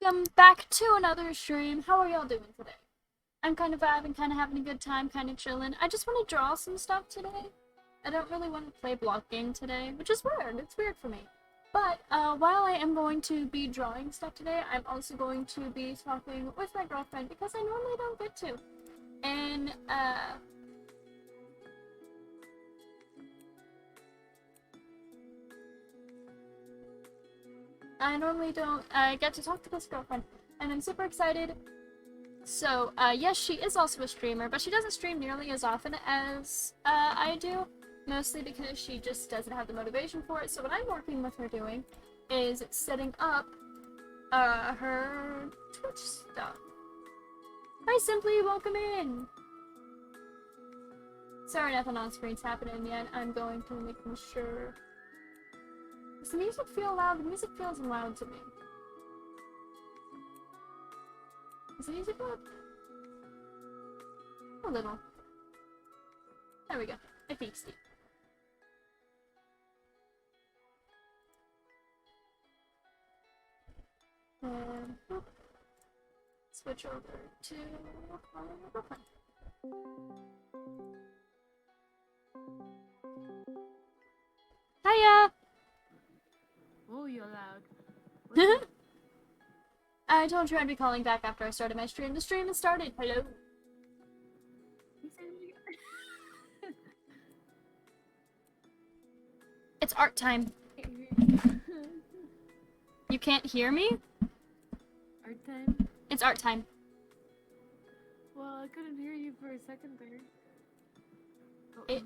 Welcome back to another stream. How are y'all doing today? I'm kind of vibing, kind of having a good time, kind of chilling. I just want to draw some stuff today. I don't really want to play block game today, which is weird. It's weird for me. But while I am going to be drawing stuff today, I'm also going to be talking with my girlfriend because I normally don't get to. And I normally don't get to talk to this girlfriend, and I'm super excited. So, yes, she is also a streamer, but she doesn't stream nearly as often as I do, mostly because she just doesn't have the motivation for it. So what I'm working with her doing is setting up her Twitch stuff. Hi, Simply, welcome in! Sorry, nothing on screen's happening yet. I'm going to make sure. Does the music feel loud? The music feels loud to me. Is the music loud? A little. There we go. I fixed it. And switch over to my girlfriend. Hiya! Oh, you're loud. What's up? I told you I'd be calling back after I started my stream. The stream has started. Hello. You said you It's art time. You can't hear me? Art time? It's art time. Well, I couldn't hear you for a second there. Oh.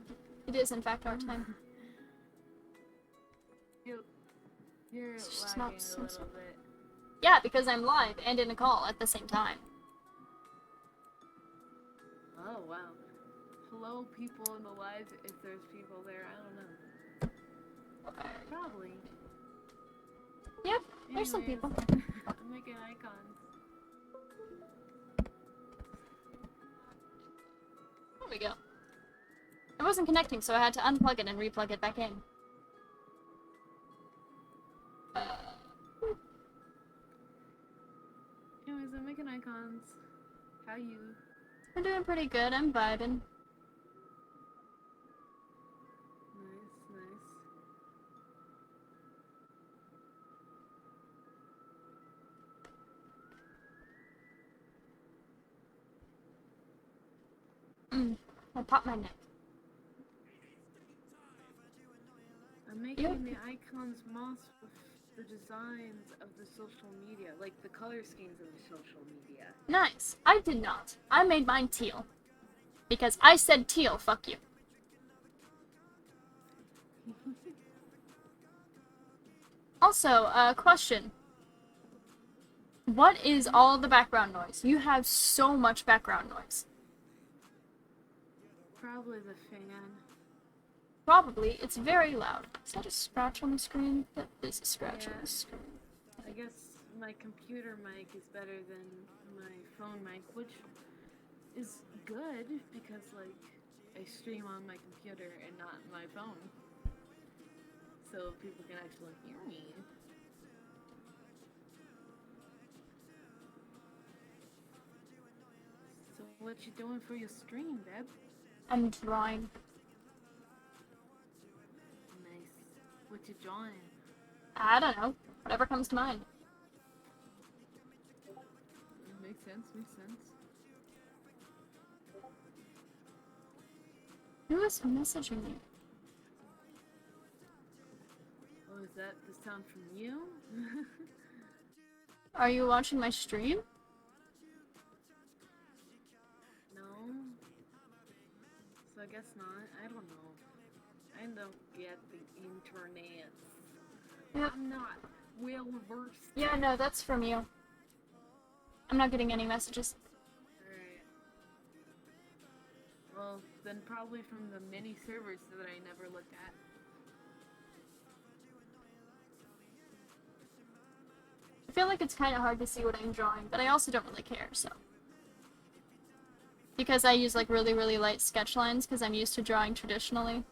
It is in fact art time. You're It's just lagging not a little bit. Yeah, because I'm live and in a call at the same time. Oh, wow. Hello, people in the live, if there's people there, I don't know. Probably. Yep, there's some Anyways, people. I'm making icons. There we go. It wasn't connecting, so I had to unplug it and replug it back in. Anyways, I'm making icons. How you? I'm doing pretty good. I'm vibing. Nice, nice. I'll pop my neck. I'm making the icons moss with the designs of the social media, like the color schemes of the social media. Nice. I did not. I made mine teal. Because I said teal, fuck you. Also, question. What is all the background noise? You have so much background noise. Probably the fan. Probably. It's very loud. Is that a scratch on the screen? That is a scratch on the screen. I guess my computer mic is better than my phone mic, which is good because, like, I stream on my computer and not my phone. So people can actually hear me. So what you doing for your stream, babe? I'm drawing. Nice. What you drawing? I don't know. Whatever comes to mind. Makes sense, makes sense. Who is messaging me? Oh, is that the sound from you? Are you watching my stream? No. So I guess not. I don't know. I don't get the internet. Yep. I'm not well versed. Yeah, no, that's from you. I'm not getting any messages. Alright. Well, then probably from the many servers that I never looked at. I feel like it's kind of hard to see what I'm drawing, but I also don't really care, so. Because I use like really, really light sketch lines because I'm used to drawing traditionally.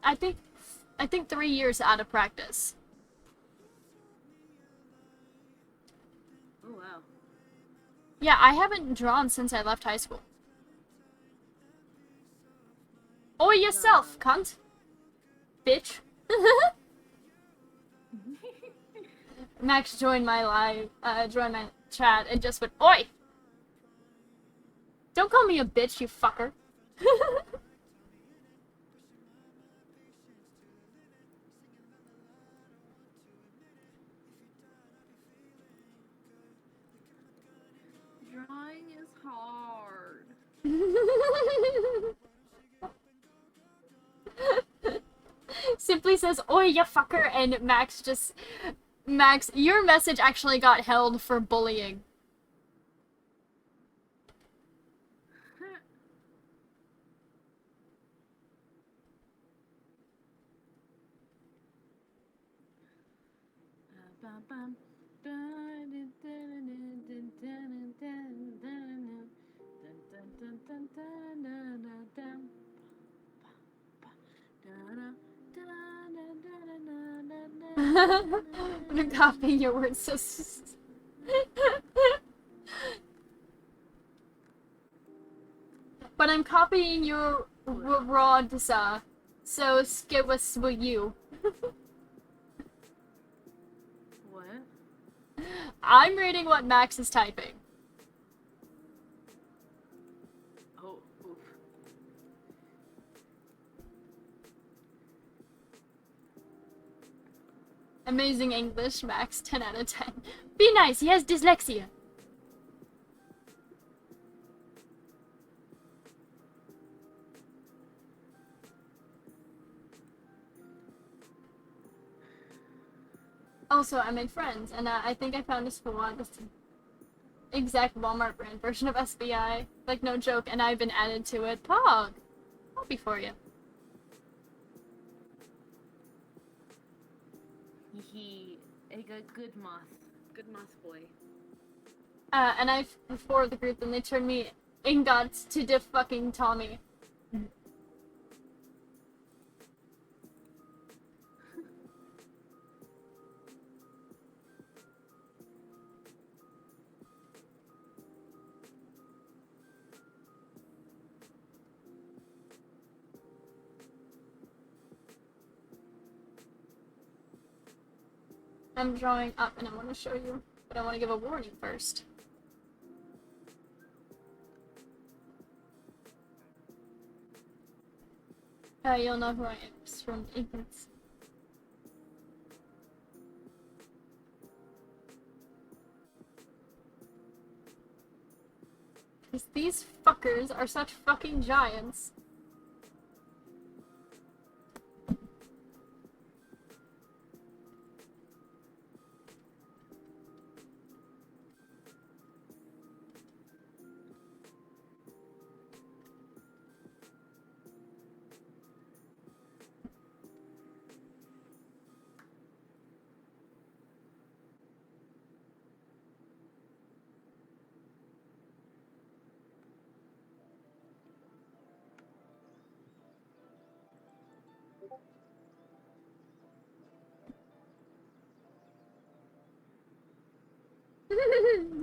I think 3 years out of practice. Oh wow. Yeah, I haven't drawn since I left high school. Oh, yourself, cunt! Bitch. Max joined my joined my chat and just went, "Oi! Don't call me a bitch, you fucker." Drawing is hard. Simply says, "Oi, you fucker," and Max, your message actually got held for bullying. I'm copying your words so. But I'm copying your words, so skip was you. What? I'm reading what Max is typing. Oh, oof. Amazing English, Max, 10 out of 10. Be nice, he has dyslexia. Also, I made friends, and I think I found a school on this exact Walmart brand version of SBI. Like, no joke, and I've been added to it. Pog! Happy for you. A good moth. Good moth boy. And I've before the group, and they turned me ingots to diff fucking Tommy. I'm drawing up and I want to show you, but I want to give a warning first. You'll know who I am from ignorance. Because these fuckers are such fucking giants.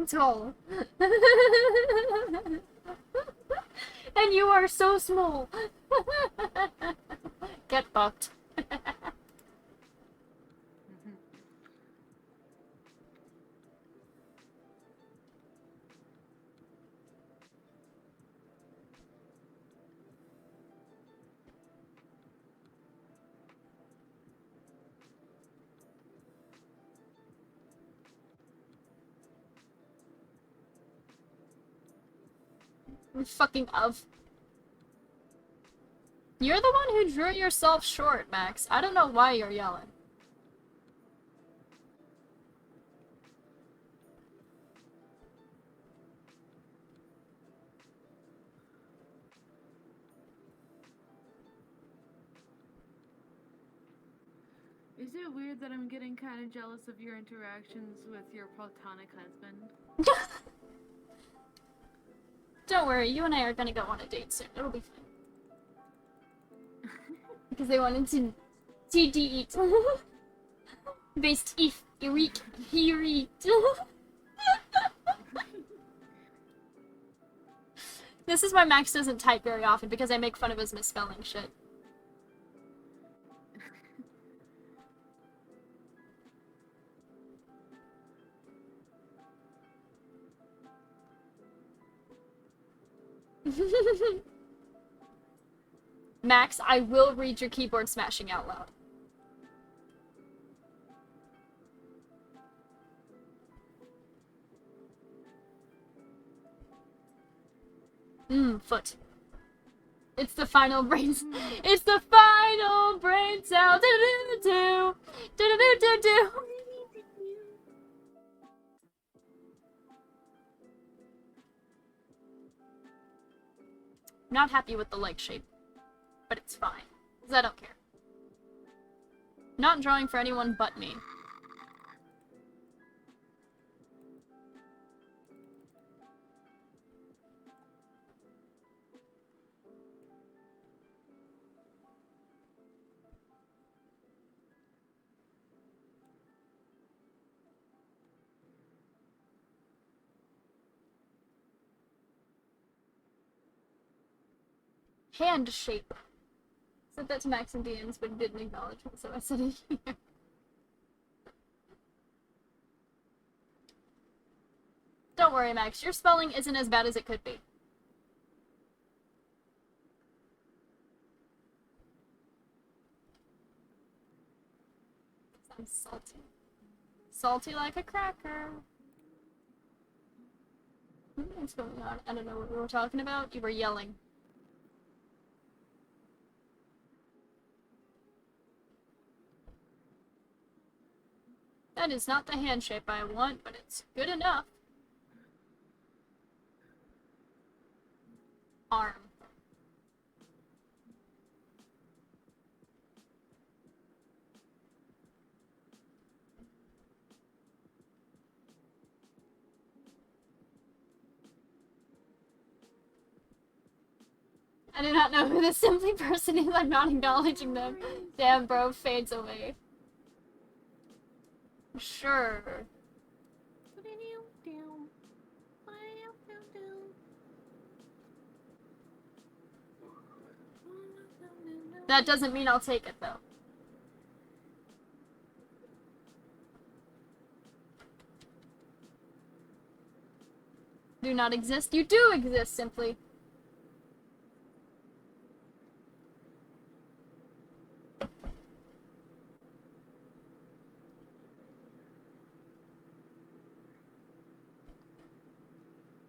Tall. And you are so small. Get fucked. Fucking of. You're the one who drew yourself short, Max. I don't know why you're yelling. Is it weird that I'm getting kind of jealous of your interactions with your platonic husband? Don't worry, you and I are gonna go on a date soon. It'll be fine. Because they wanted to eat. Based if Erik Hirit. This is why Max doesn't type very often, because I make fun of his misspelling shit. Max, I will read your keyboard smashing out loud. Foot. It's the final brain. It's the final brain cell. Do do do do do do do. I'm not happy with the leg shape, but it's fine, because I don't care. Not drawing for anyone but me. Hand shape. Said that to Max and DMs, but didn't acknowledge it, so I said it here. Don't worry, Max. Your spelling isn't as bad as it could be. I'm salty. Salty like a cracker. What's going on? I don't know what we were talking about. You were yelling. That is not the hand shape I want, but it's good enough. Arm. I do not know who this simply person is. I'm not acknowledging them. Damn, bro, fades away. Sure. That doesn't mean I'll take it, though. Do not exist. You do exist, simply.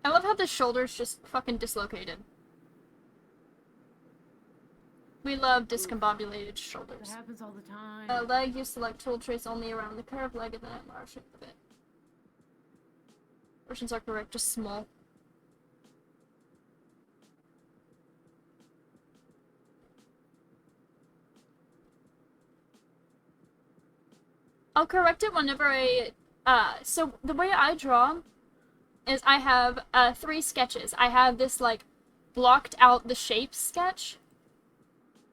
I love how the shoulder's just fucking dislocated. We love discombobulated shoulders. That happens all the time. Leg, you select tool trace only around the curved leg and then enlarge it a bit. Versions are correct, just small. I'll correct it whenever so the way I draw is I have, 3 sketches. I have this, like, blocked out the shapes sketch,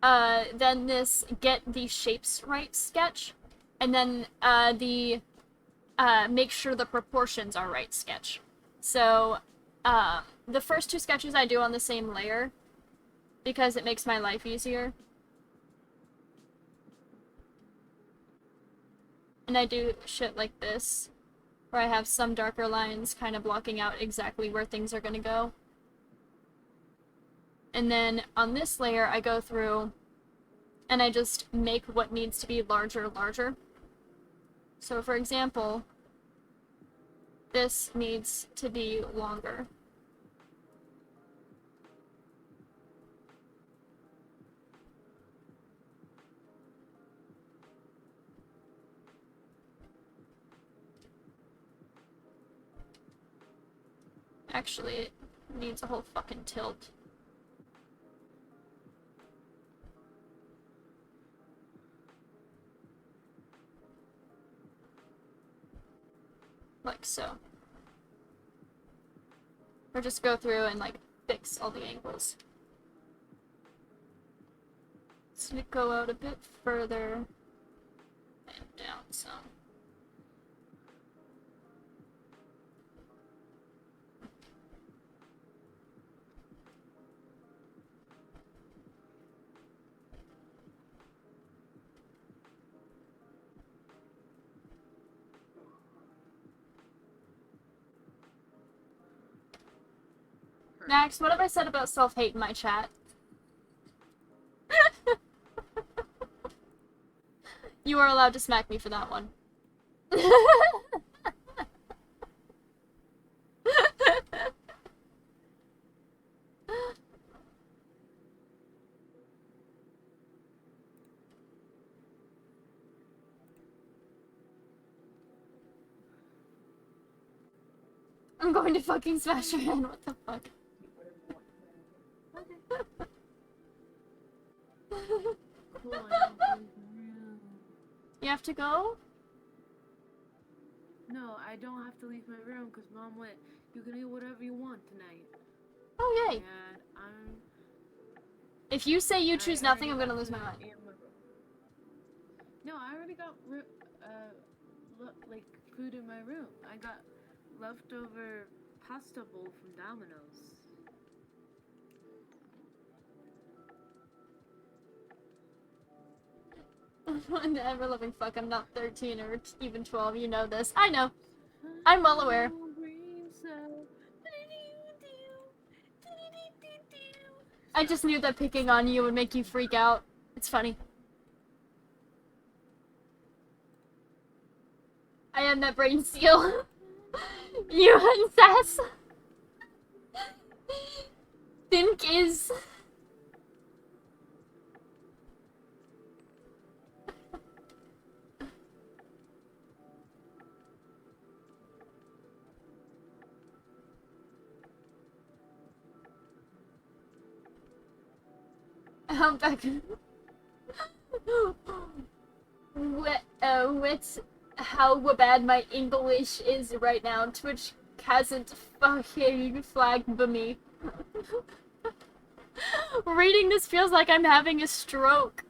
then this get the shapes right sketch, and then, the, make sure the proportions are right sketch. So, the first 2 sketches I do on the same layer, because it makes my life easier. And I do shit like this, where I have some darker lines kind of blocking out exactly where things are gonna go. And then on this layer, I go through and I just make what needs to be larger, larger. So for example, this needs to be longer. Actually, it needs a whole fucking tilt. Like so. Or just go through and, like, fix all the angles. Let's go out a bit further and down some. Max, what have I said about self-hate in my chat? You are allowed to smack me for that one. I'm going to fucking smash your hand, what the fuck? You have to go? No, I don't have to leave my room because Mom went, you can eat whatever you want tonight. Oh, yay. And I'm... If you say you choose nothing, I'm gonna lose my mind. No, I already got, like, food in my room. I got leftover pasta bowl from Domino's. What the ever loving fuck, I'm not 13 or even 12, you know this. I know. I'm well aware. I just knew that picking on you would make you freak out. It's funny. I am that brain seal. You incest. Think is. Back. With how bad my English is right now, Twitch hasn't fucking flagged me. Reading this feels like I'm having a stroke.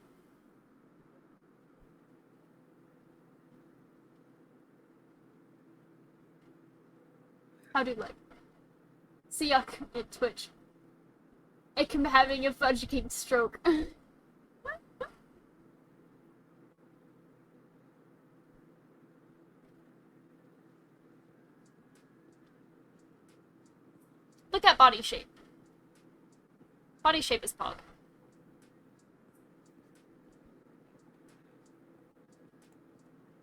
How do like? See yuck at Twitch. I'm having a fudging stroke. Look at body shape. Body shape is pog.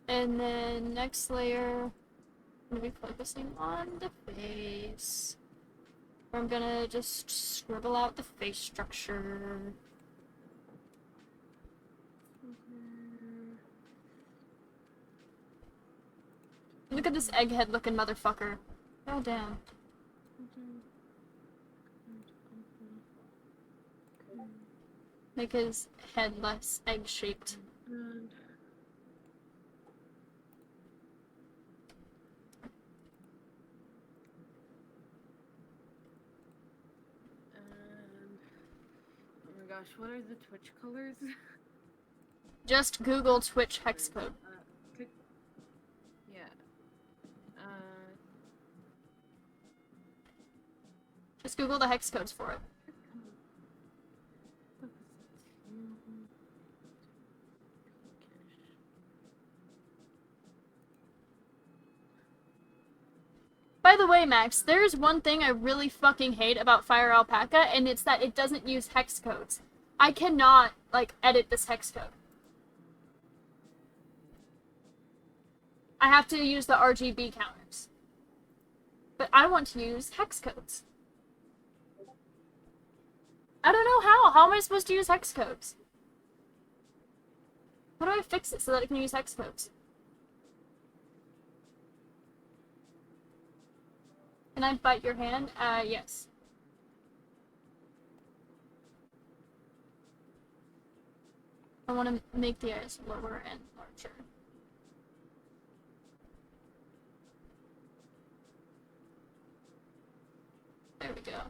And then next layer, I'm gonna be focusing on the face. I'm gonna just scribble out the face structure. Look at this egghead looking motherfucker. Oh damn. Make his head less egg-shaped. Gosh, what are the Twitch colors? Just Google Twitch hex code. Yeah. Just Google the hex codes for it. By the way, Max, there's one thing I really fucking hate about Fire Alpaca, and it's that it doesn't use hex codes. I cannot, like, edit this hex code. I have to use the RGB counters. But I want to use hex codes. I don't know how. How am I supposed to use hex codes? How do I fix it so that I can use hex codes? Can I bite your hand? Yes. I want to make the eyes lower and larger. There we go.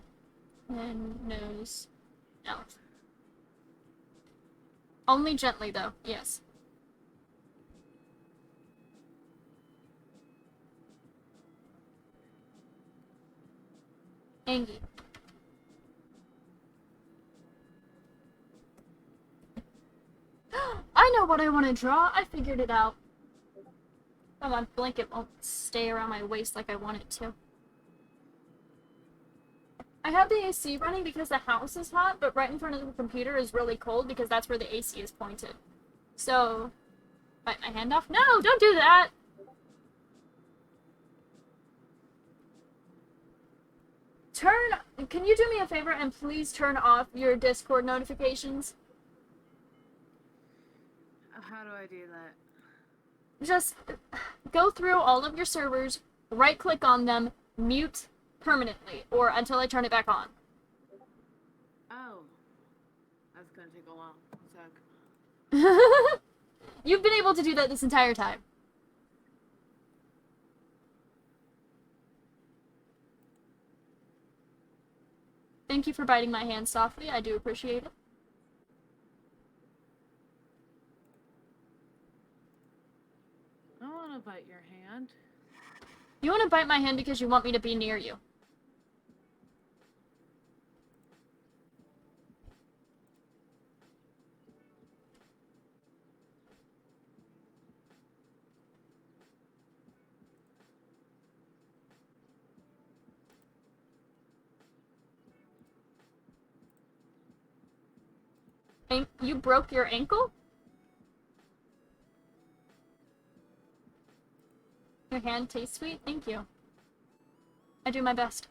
And nose out. Only gently, though. Yes. Angie. I know what I want to draw. I figured it out. Oh, my blanket won't stay around my waist like I want it to. I have the AC running because the house is hot, but right in front of the computer is really cold because that's where the AC is pointed. So, bite my hand off? No, don't do that! Can you do me a favor and please turn off your Discord notifications? How do I do that? Just go through all of your servers, right-click on them, mute permanently, or until I turn it back on. Oh. That's gonna take a long sec. You've been able to do that this entire time. Thank you for biting my hand softly. I do appreciate it. I want to bite your hand. You want to bite my hand because you want me to be near you. You broke your ankle? Your hand tastes sweet? Thank you. I do my best.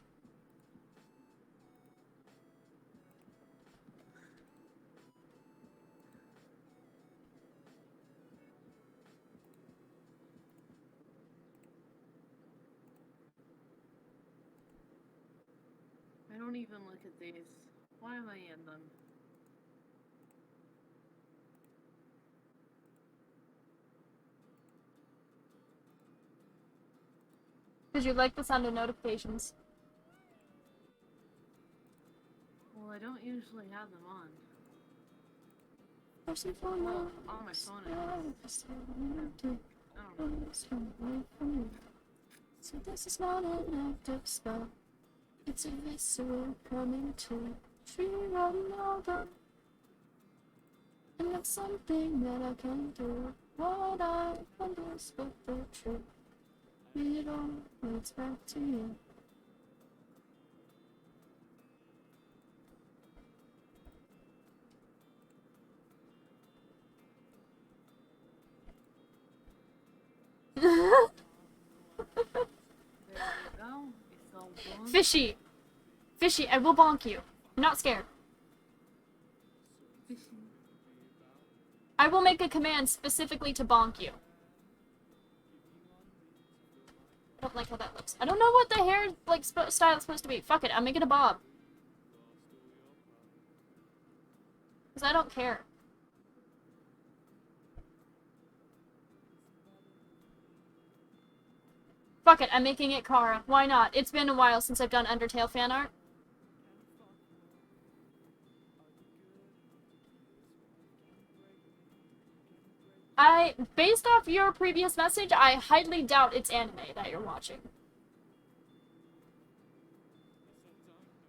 I don't even look at these. Why am I in them? Because you like the sound of notifications. Well, I don't usually have them on. Well, On my phone, I don't know. So this is not an active spell. It's a visceral coming to tree running over. And that's something that I can do. What I can do is speak the truth. It all leads back to you. There you go. It's all done. Fishy! Fishy, I will bonk you. I'm not scared. Fishy. I will make a command specifically to bonk you. I don't like how that looks. I don't know what the hair like style is supposed to be. Fuck it, I'm making a bob. Because I don't care. Fuck it, I'm making it Kara. Why not? It's been a while since I've done Undertale fan art. Based off your previous message, I highly doubt it's anime that you're watching.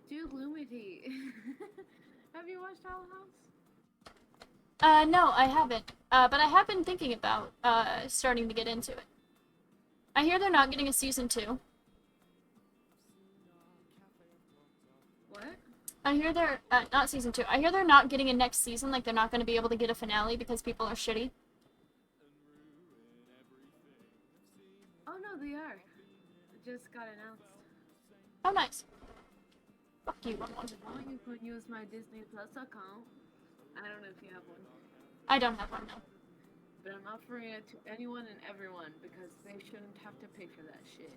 Dude, Lumity. Have you watched Owl House? No, I haven't. But I have been thinking about, starting to get into it. I hear they're not getting a season 2. What? I hear they're, not season 2. I hear they're not getting a next season, like they're not going to be able to get a finale because people are shitty. Oh no, they are. It just got announced. Oh, nice. Fuck you, one. Well, you could use my Disney Plus account. I don't know if you have one. I don't have one, no. But I'm offering it to anyone and everyone because they shouldn't have to pay for that shit.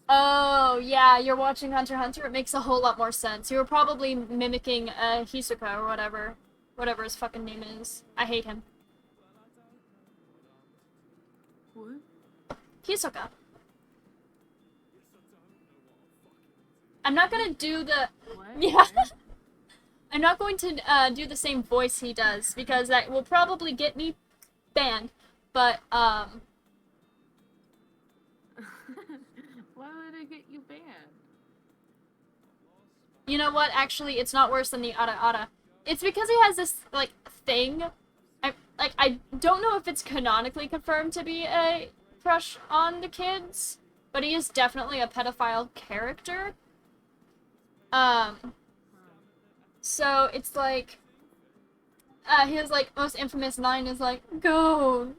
Oh, yeah, you're watching Hunter x Hunter. It makes a whole lot more sense. You were probably mimicking, Hisoka or whatever. Whatever his fucking name is. I hate him. What? Hisoka. I'm not gonna do the... What? Yeah. I'm not going to, do the same voice he does, because that will probably get me banned. But, Why would it get you banned? You know what? Actually, it's not worse than the Ara Ara. It's because he has this, like, thing. I don't know if it's canonically confirmed to be a crush on the kids, but he is definitely a pedophile character. So it's like, his, like, most infamous line is like, "Goon!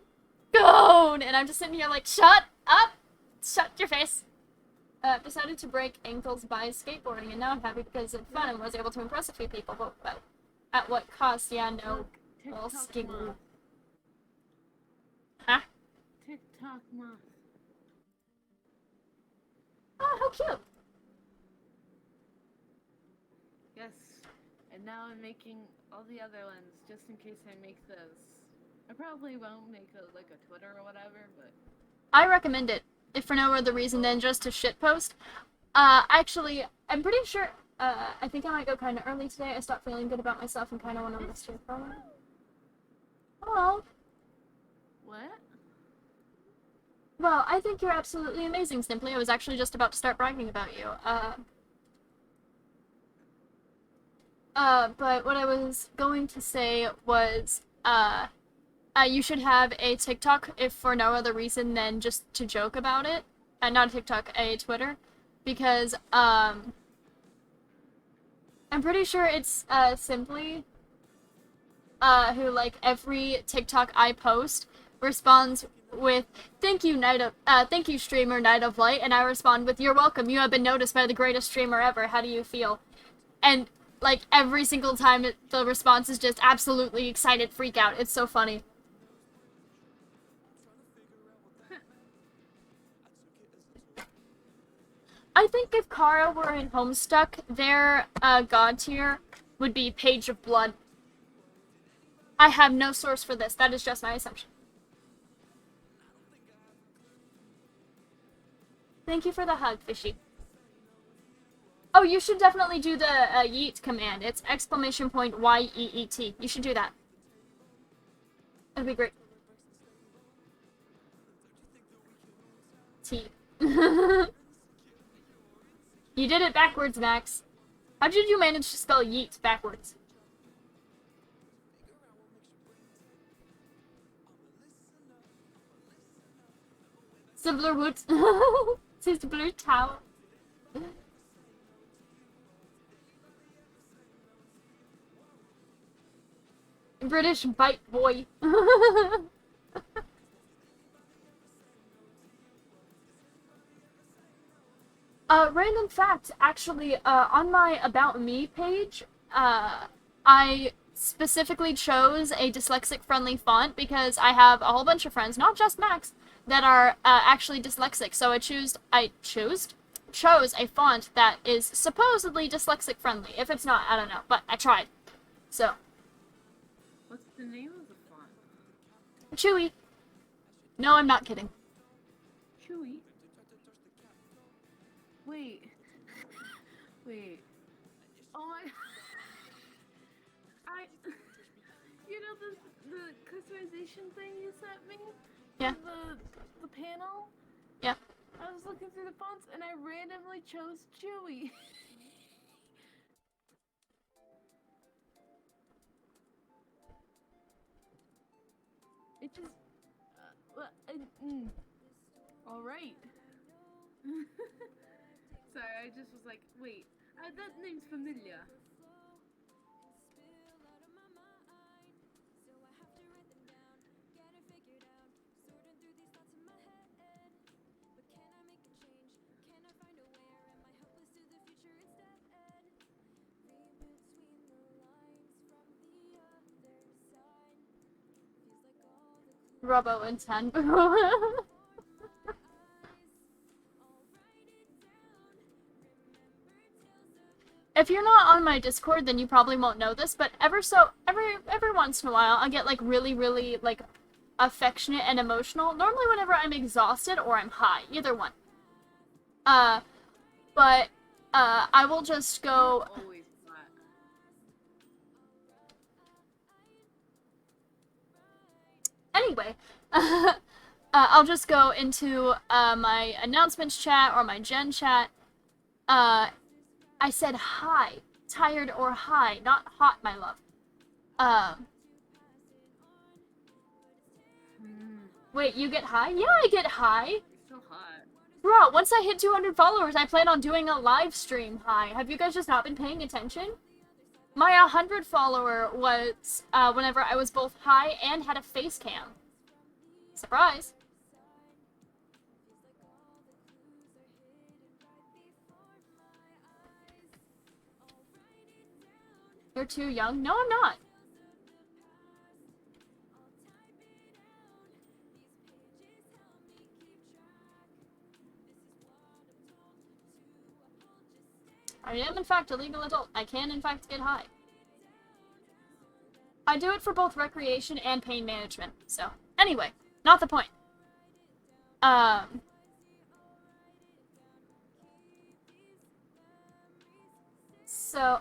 Goon!" And I'm just sitting here like, shut up! Shut your face! Decided to break ankles by skateboarding, and now I'm happy because it's fun and was able to impress a few people, but at what cost? Yeah, no. Little skinny. Huh? TikTok moth. Oh, how cute! Yes. And now I'm making all the other ones just in case I make those. I probably won't make like a Twitter or whatever, but I recommend it, if for no other reason than just to shitpost. Actually, I'm pretty sure, I think I might go kind of early today. I stopped feeling good about myself and kind of want to rest here for a while. Oh. what? Well, I think you're absolutely amazing, Simply. I was actually just about to start bragging about you. But what I was going to say was, you should have a TikTok if for no other reason than just to joke about it. Not a TikTok, a Twitter. Because, I'm pretty sure it's, Simply. who like every TikTok I post responds with thank you streamer Night of Light, and I respond with you're welcome, you have been noticed by the greatest streamer ever, how do you feel? And like every single time the response is just absolutely excited freak out. It's so funny. I think if Kara were in Homestuck, their god tier would be Page of Blood. I have no source for this. That is just my assumption. Thank you for the hug, Fishy. Oh, you should definitely do the yeet command. It's exclamation point Y-E-E-T. You should do that. That'd be great. T. You did it backwards, Max. How did you manage to spell yeet backwards? Siblerwood. Sibler Tower. British bite boy. Random fact, actually, on my About Me page, I specifically chose a dyslexic-friendly font because I have a whole bunch of friends, not just Max, that are actually dyslexic. So I chose a font that is supposedly dyslexic-friendly. If it's not, I don't know, but I tried. So. What's the name of the font? Chewy. No, I'm not kidding. Chewy? Wait. Wait. Oh my... You know the customization thing you sent me? Yeah. The panel? Yeah. I was looking through the fonts and I randomly chose Chewy. It just... Alright. Sorry, I just was like, wait, that name's familiar. Robo and 10. If you're not on my Discord, then you probably won't know this, but every once in a while, I get like really like affectionate and emotional. Normally whenever I'm exhausted or I'm high, either one. But I will just go. Always flat. Anyway, I'll just go into my announcements chat or my gen chat. I said hi, tired or high, not hot, my love. Wait, you get high? Yeah, I get high. You're so hot. Bro, once I hit 200 followers, I plan on doing a live stream high. Have you guys just not been paying attention? My 100 follower was whenever I was both high and had a face cam. Surprise. You're too young? No, I'm not. I am, in fact, a legal adult. I can, in fact, get high. I do it for both recreation and pain management. So, anyway, not the point. So,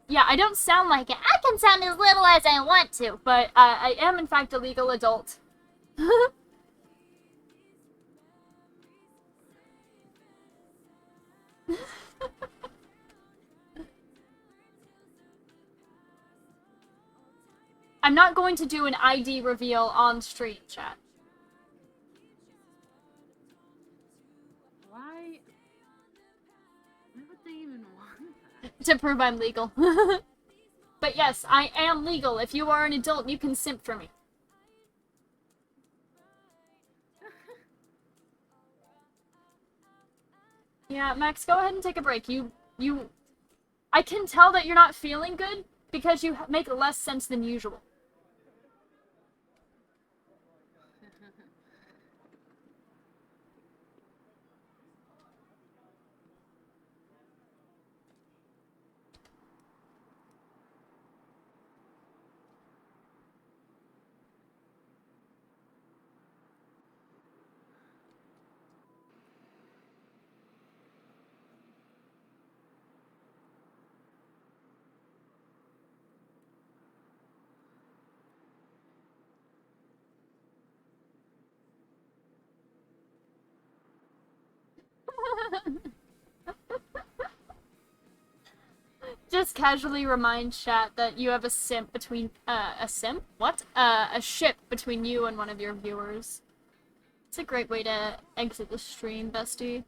yeah, I don't sound like it. I can sound as little as I want to, but I am, in fact, a legal adult. I'm not going to do an ID reveal on stream, chat. Why would they even want that? To prove I'm legal. But yes, I am legal. If you are an adult, you can simp for me. Yeah, Max, go ahead and take a break. I can tell that you're not feeling good because you make less sense than usual. Just casually remind chat that you have a simp between, a simp? What? A ship between you and one of your viewers. It's a great way to exit the stream, bestie.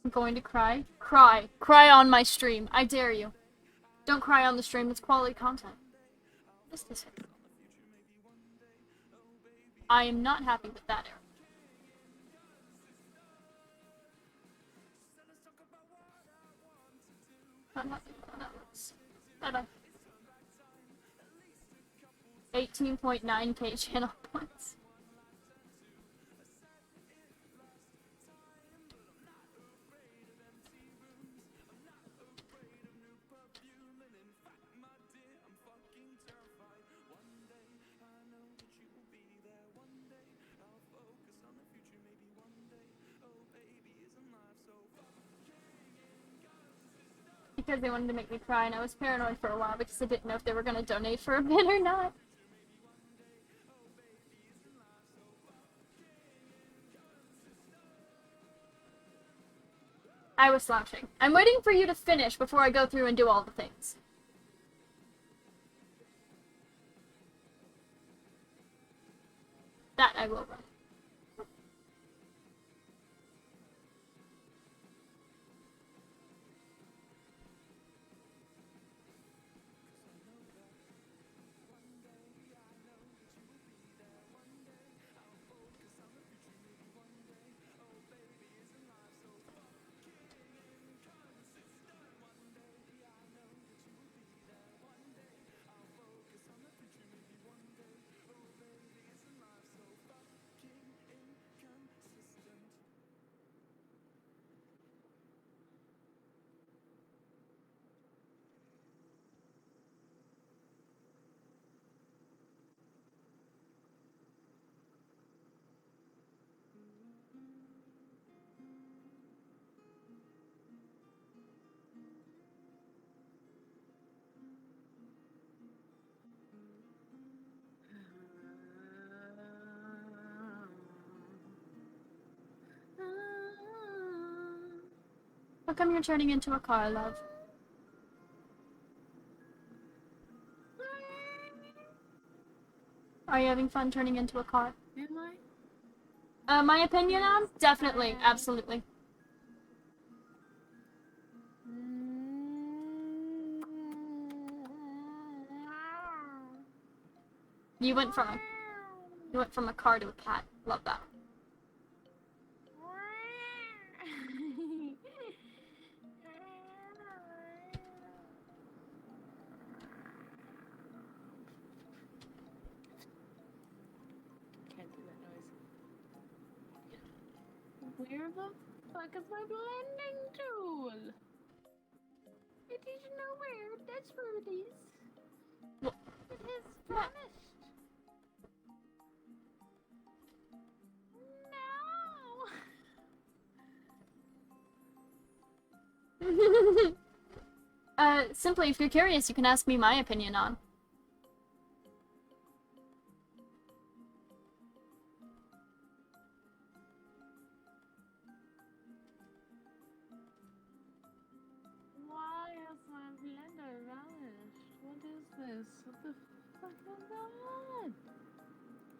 I'm going to cry. Cry. Cry on my stream. I dare you. Don't cry on the stream, it's quality content. What is this? I am not happy with that error. I'm not happy with that. Bye-bye. 18.9k channel points. Because they wanted to make me cry, and I was paranoid for a while because I didn't know if they were going to donate for a bit or not. I was slouching. I'm waiting for you to finish before I go through and do all the things. That I will run. How come you're turning into a car, love? Are you having fun turning into a car? Am I? My opinion on? Definitely, absolutely. You went from a car to a cat. Love that. Can't do that noise. Where the fuck is my blending tool? It is nowhere. That's where it is. What? It has vanished. No. Simply, if you're curious, you can ask me my opinion on.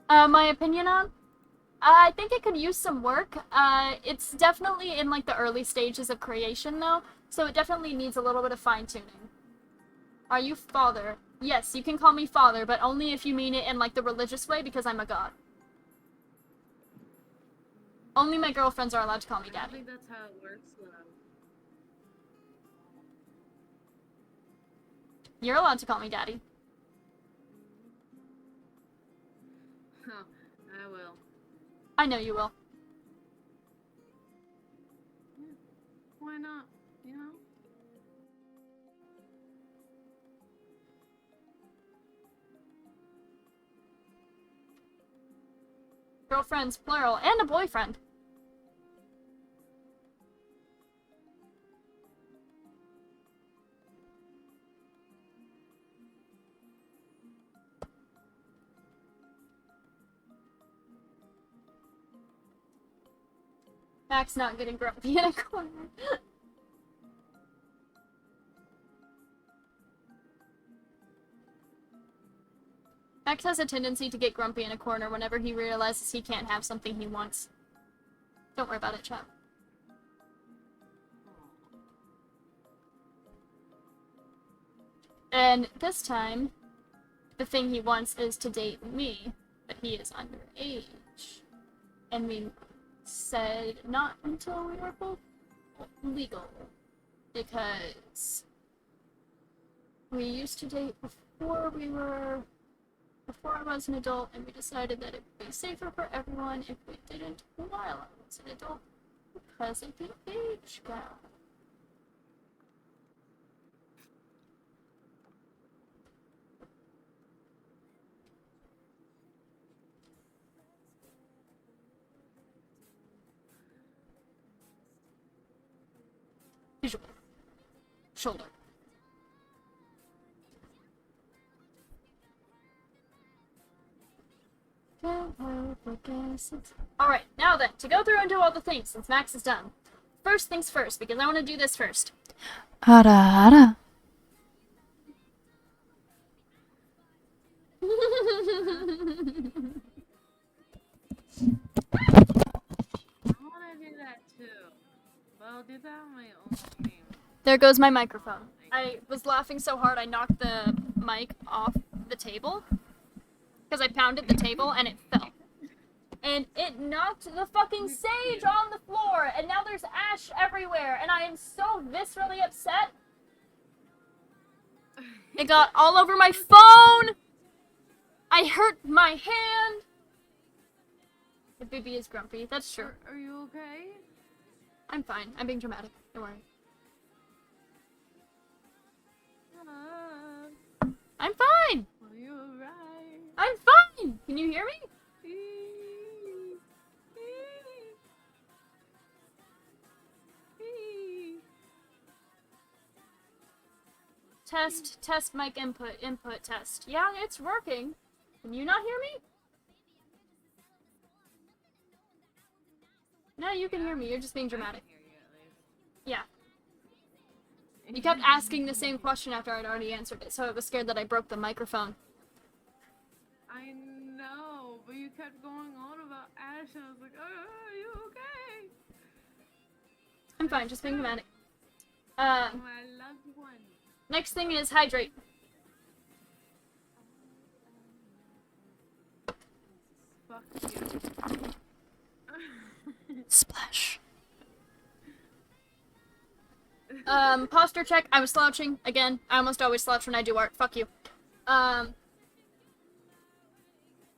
My opinion on? I think it could use some work. It's definitely in like the early stages of creation though, so it definitely needs a little bit of fine tuning. Are you father? Yes, you can call me father, but only if you mean it in like the religious way because I'm a god. Only my girlfriends are allowed to call me I don't daddy. think that's how it works, though. You're allowed to call me daddy. Huh, I will. I know you will. Yeah, why not? You know? Girlfriends, plural, and a boyfriend. Mac's not getting grumpy in a corner. Max has a tendency to get grumpy in a corner whenever he realizes he can't have something he wants. Don't worry about it, chat. And this time, the thing he wants is to date me, but he is underage. And we said not until we were both legal. Because we used to date before I was an adult, and we decided that it would be safer for everyone if we didn't while I was an adult because of the age gap. Visual. Shoulder. Alright, now then, to go through and do all the things, since Max is done. First things first, because I want to do this first. Ara ara. I want to do that too. But I'll do that on my own stream. There goes my microphone. I was laughing so hard I knocked the mic off the table. Because I pounded the table and it fell. And it knocked the fucking sage on the floor, and now there's ash everywhere, and I am so viscerally upset. It got all over my phone. I hurt my hand. The baby is grumpy. That's true. Are you okay? I'm fine. I'm being dramatic. Don't worry. I'm fine. Are you alright? I'm fine. Can you hear me? Test mic input test. Yeah, it's working. Can you not hear me? No, you can hear me. You're just being dramatic. Yeah. You kept asking the same question after I'd already answered it, so I was scared that I broke the microphone. I know, but you kept going on about Ash, and I was like, oh, are you okay? I'm fine, just being dramatic. My loved one. Next thing is hydrate. Fuck you. Splash. Posture check. I was slouching. Again, I almost always slouch when I do art. Fuck you.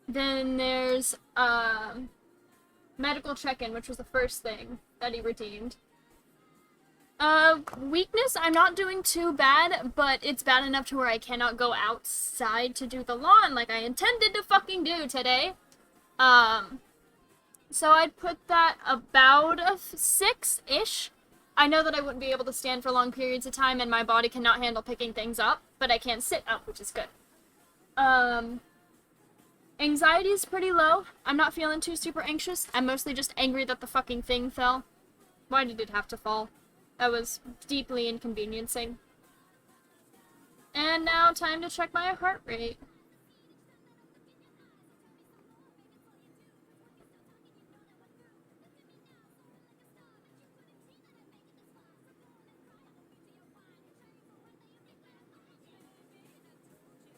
Then there's, medical check-in, which was the first thing that he redeemed. Weakness, I'm not doing too bad, but it's bad enough to where I cannot go outside to do the lawn like I intended to fucking do today. So I'd put that about a 6-ish. I know that I wouldn't be able to stand for long periods of time, and my body cannot handle picking things up, but I can sit up, which is good. Anxiety is pretty low. I'm not feeling too super anxious. I'm mostly just angry that the fucking thing fell. Why did it have to fall? That was deeply inconveniencing. And now time to check my heart rate.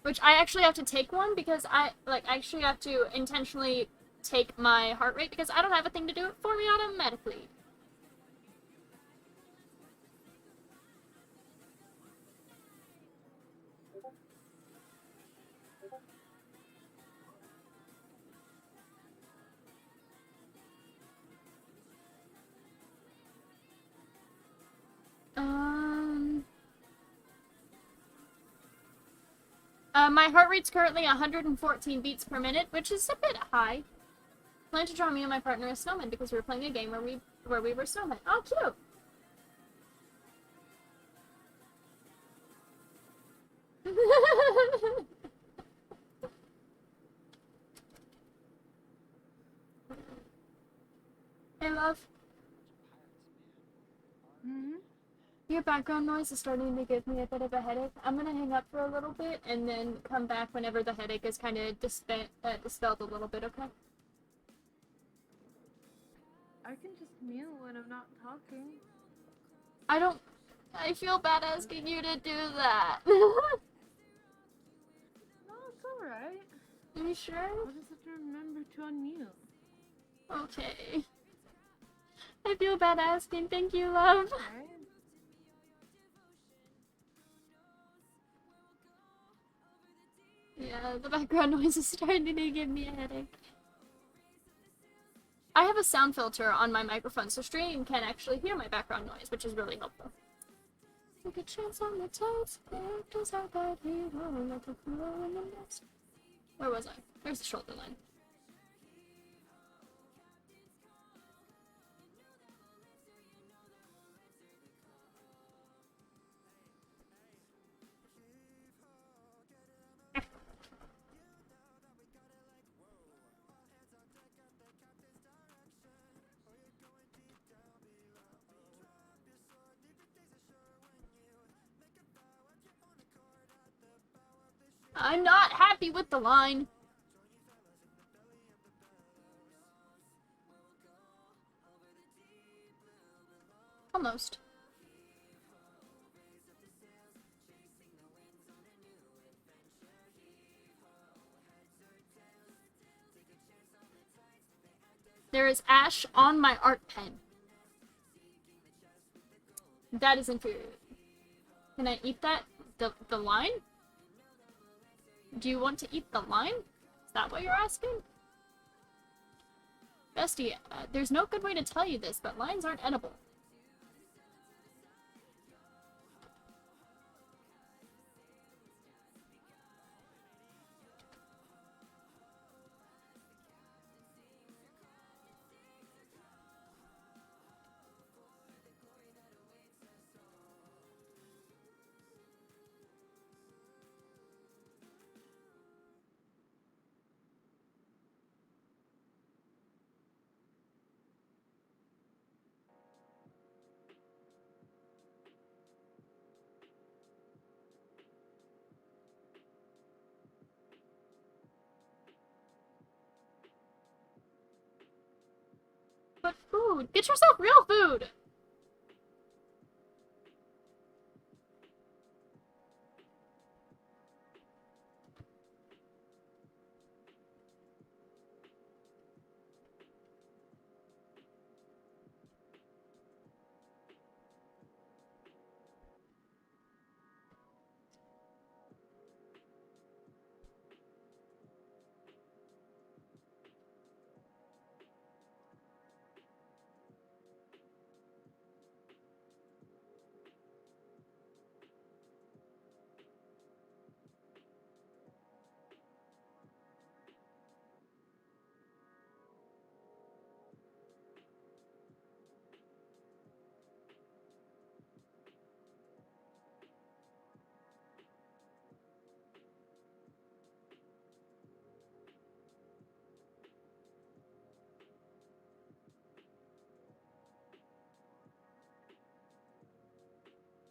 Which I actually have to take one because I actually have to intentionally take my heart rate because I don't have a thing to do it for me automatically. My heart rate's currently 114 beats per minute, which is a bit high. I plan to draw me and my partner a snowman because we were playing a game where we were snowmen. Oh, cute! Hey, love. Mm-hmm. Your background noise is starting to give me a bit of a headache. I'm gonna hang up for a little bit and then come back whenever the headache is kind of dispelled a little bit, okay? I can just mute when I'm not talking. I feel bad asking you to do that. No, it's alright. Are you sure? I'll just have to remember to unmute. Okay. I feel bad asking. Thank you, love. Alright? Yeah, the background noise is starting to give me a headache. I have a sound filter on my microphone, so stream can actually hear my background noise, which is really helpful. Take a chance on the toes, characters are bad hero, like a flow in the nest. Where was I? There's the shoulder line. I'm not happy with the line. Almost. There is ash on my art pen. That is infuriating. Can I eat that? The line? Do you want to eat the line? Is that what you're asking? Bestie, there's no good way to tell you this, but lines aren't edible. But food! Get yourself real food!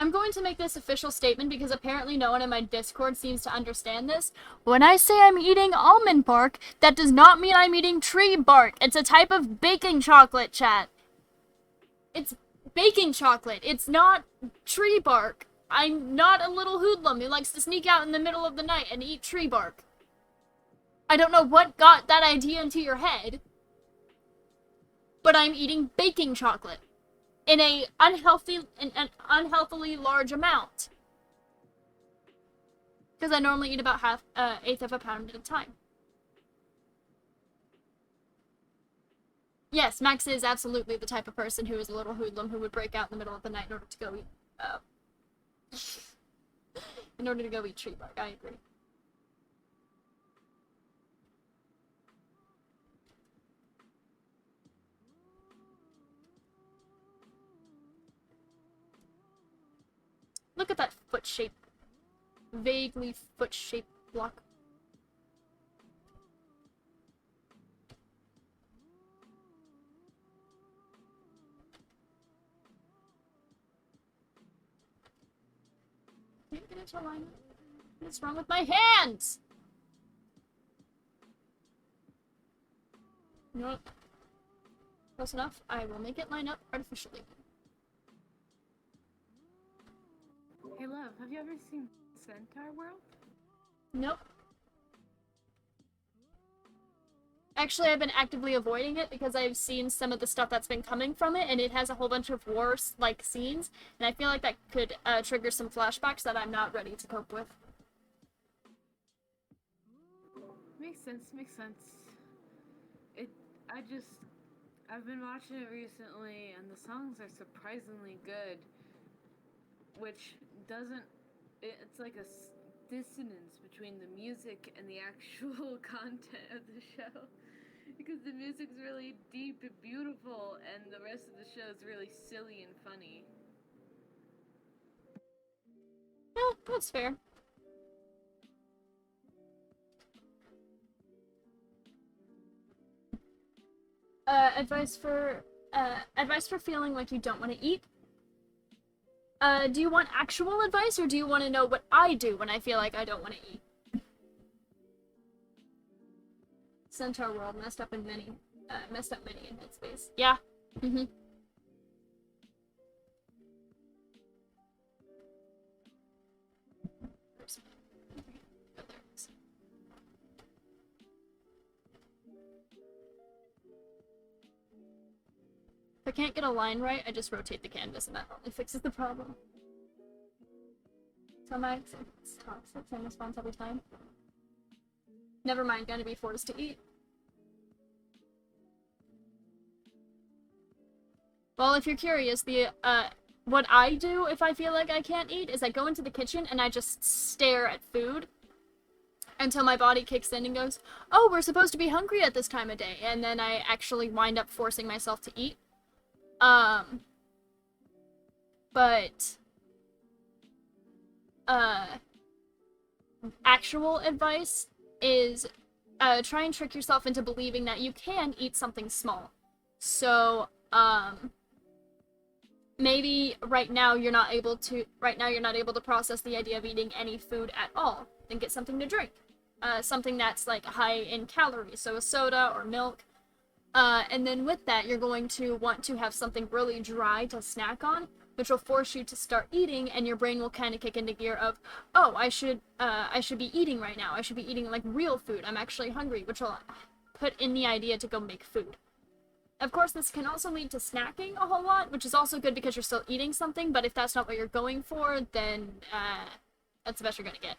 I'm going to make this official statement because apparently no one in my Discord seems to understand this. When I say I'm eating almond bark, that does not mean I'm eating tree bark. It's a type of baking chocolate, chat. It's baking chocolate. It's not tree bark. I'm not a little hoodlum who likes to sneak out in the middle of the night and eat tree bark. I don't know what got that idea into your head, but I'm eating baking chocolate in an unhealthily large amount. Because I normally eat about eighth of a pound at a time. Yes, Max is absolutely the type of person who is a little hoodlum who would break out in the middle of the night in order to go eat, tree bark. I agree. Look at that foot shape. Vaguely foot-shaped block. Can't get it to line up. What's wrong with my hands? You know what? Close enough. I will make it line up artificially. Hey, love, have you ever seen Centaur World? Nope. Actually, I've been actively avoiding it because I've seen some of the stuff that's been coming from it, and it has a whole bunch of war-like scenes, and I feel like that could trigger some flashbacks that I'm not ready to cope with. Makes sense, makes sense. I've been watching it recently, and the songs are surprisingly good, which doesn't, it's like a dissonance between the music and the actual content of the show, because the music's really deep and beautiful, and the rest of the show is really silly and funny. Yeah, that's fair. Advice for feeling like you don't want to eat. Do you want actual advice, or do you want to know what I do when I feel like I don't want to eat? Centaur World messed up many in Headspace. Yeah. Mm-hmm. If I can't get a line right, I just rotate the canvas and that only fixes the problem. So Max, it's toxic, same response every time. Never mind, gonna be forced to eat. Well, if you're curious, what I do if I feel like I can't eat is I go into the kitchen and I just stare at food until my body kicks in and goes, oh, we're supposed to be hungry at this time of day, and then I actually wind up forcing myself to eat. But actual advice is try and trick yourself into believing that you can eat something small. So, maybe right now you're not able to process the idea of eating any food at all. Then get something to drink. Something that's like high in calories, so a soda or milk. And then with that, you're going to want to have something really dry to snack on, which will force you to start eating, and your brain will kind of kick into gear of, oh, I should be eating right now. I should be eating like real food. I'm actually hungry, which will put in the idea to go make food. Of course, this can also lead to snacking a whole lot, which is also good because you're still eating something, but if that's not what you're going for, then that's the best you're gonna get.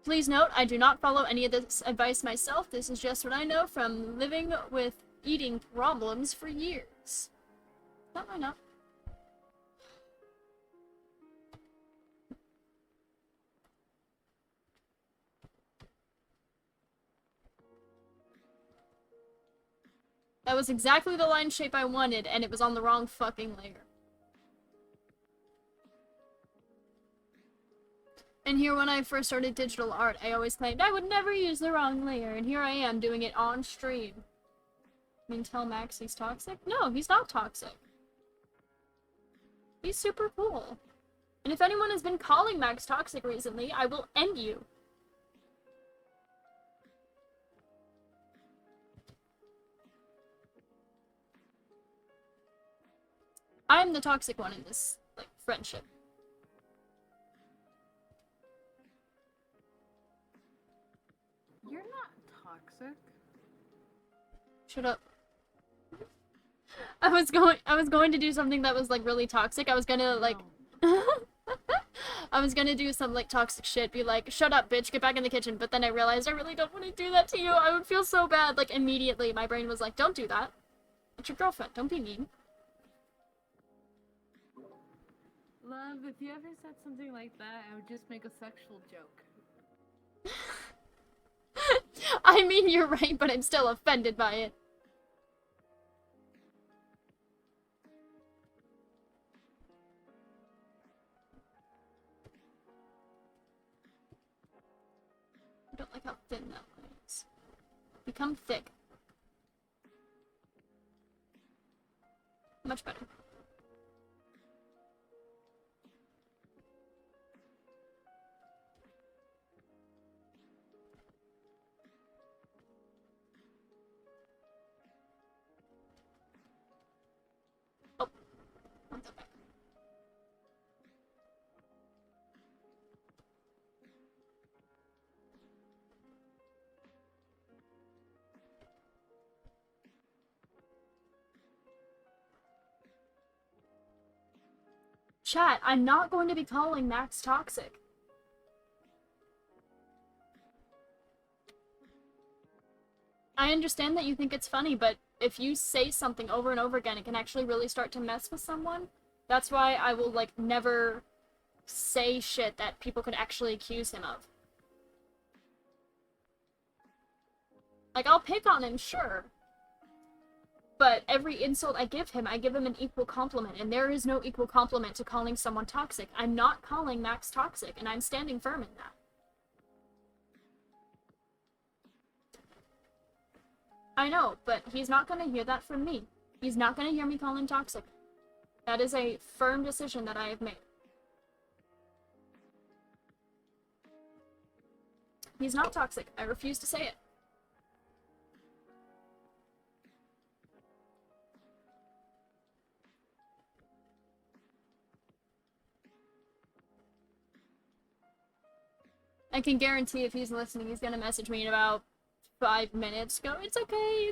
Please note, I do not follow any of this advice myself. This is just what I know from living with eating problems for years. That might not. That was exactly the line shape I wanted, and it was on the wrong fucking layer. And here, when I first started digital art, I always claimed I would never use the wrong layer, and here I am doing it on stream. I mean, tell Max he's toxic? No, he's not toxic. He's super cool. And if anyone has been calling Max toxic recently, I will end you. I'm the toxic one in this, like, friendship. You're not toxic. Shut up. I was going to do something that was like really toxic. I was gonna like No. I was gonna do some like toxic shit, be like, shut up, bitch, get back in the kitchen, but then I realized I really don't want to do that to you. I would feel so bad. Like immediately my brain was like, don't do that. It's your girlfriend, don't be mean. Love, if you ever said something like that, I would just make a sexual joke. I mean you're right, but I'm still offended by it. I don't like how thin that one is. Become thick. Much better. Oh, want that back. Chat, I'm not going to be calling Max toxic. I understand that you think it's funny, but if you say something over and over again, it can actually really start to mess with someone. That's why I will, like, never say shit that people could actually accuse him of. Like, I'll pick on him, sure. But every insult I give him an equal compliment, and there is no equal compliment to calling someone toxic. I'm not calling Max toxic, and I'm standing firm in that. I know, but he's not gonna hear that from me. He's not gonna hear me call him toxic. That is a firm decision that I have made. He's not toxic. I refuse to say it. I can guarantee if he's listening, he's gonna message me in about 5 minutes. Go, it's okay,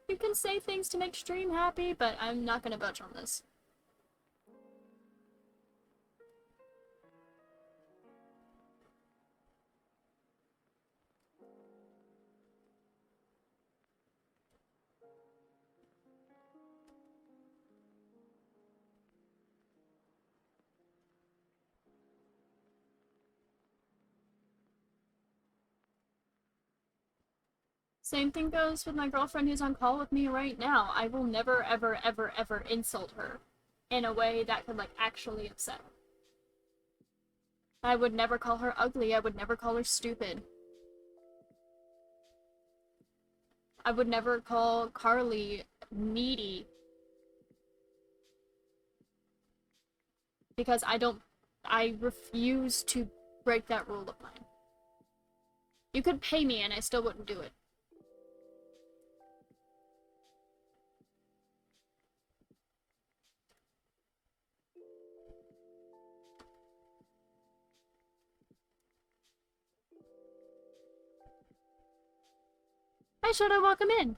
you can say things to make stream happy, but I'm not gonna budge on this. Same thing goes with my girlfriend who's on call with me right now. I will never, ever, ever, ever insult her in a way that could, like, actually upset her. I would never call her ugly. I would never call her stupid. I would never call Carly needy. Because I refuse to break that rule of mine. You could pay me and I still wouldn't do it. Hi, Shadow, welcome in.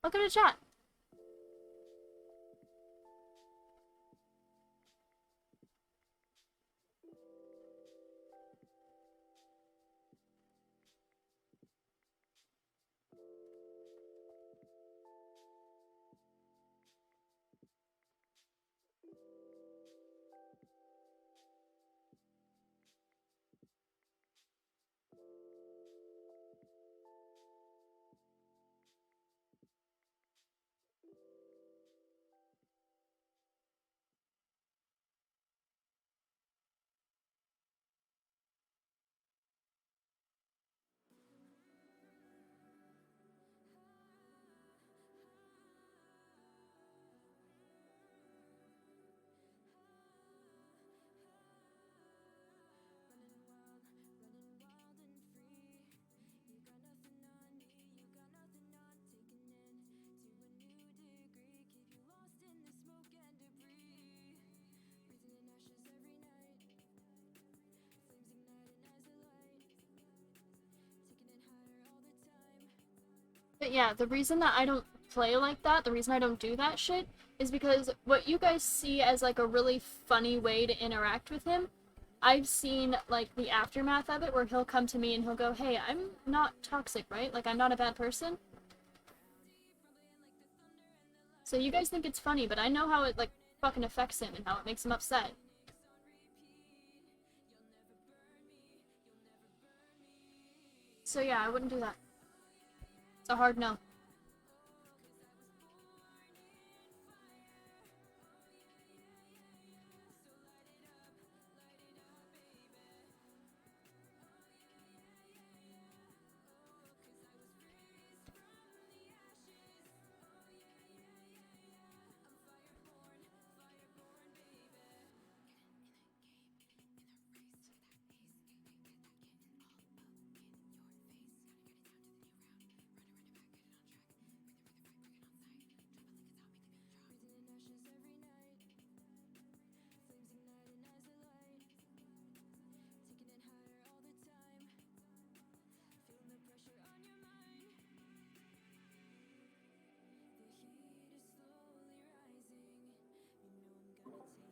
Welcome to chat. yeah, the reason that I don't play like that, the reason I don't do that shit, is because what you guys see as like a really funny way to interact with him, I've seen like the aftermath of it where he'll come to me and he'll go, "Hey, I'm not toxic, right? Like I'm not a bad person." So you guys think it's funny, but I know how it like fucking affects him and how it makes him upset. So yeah, I wouldn't do that. It's a hard no.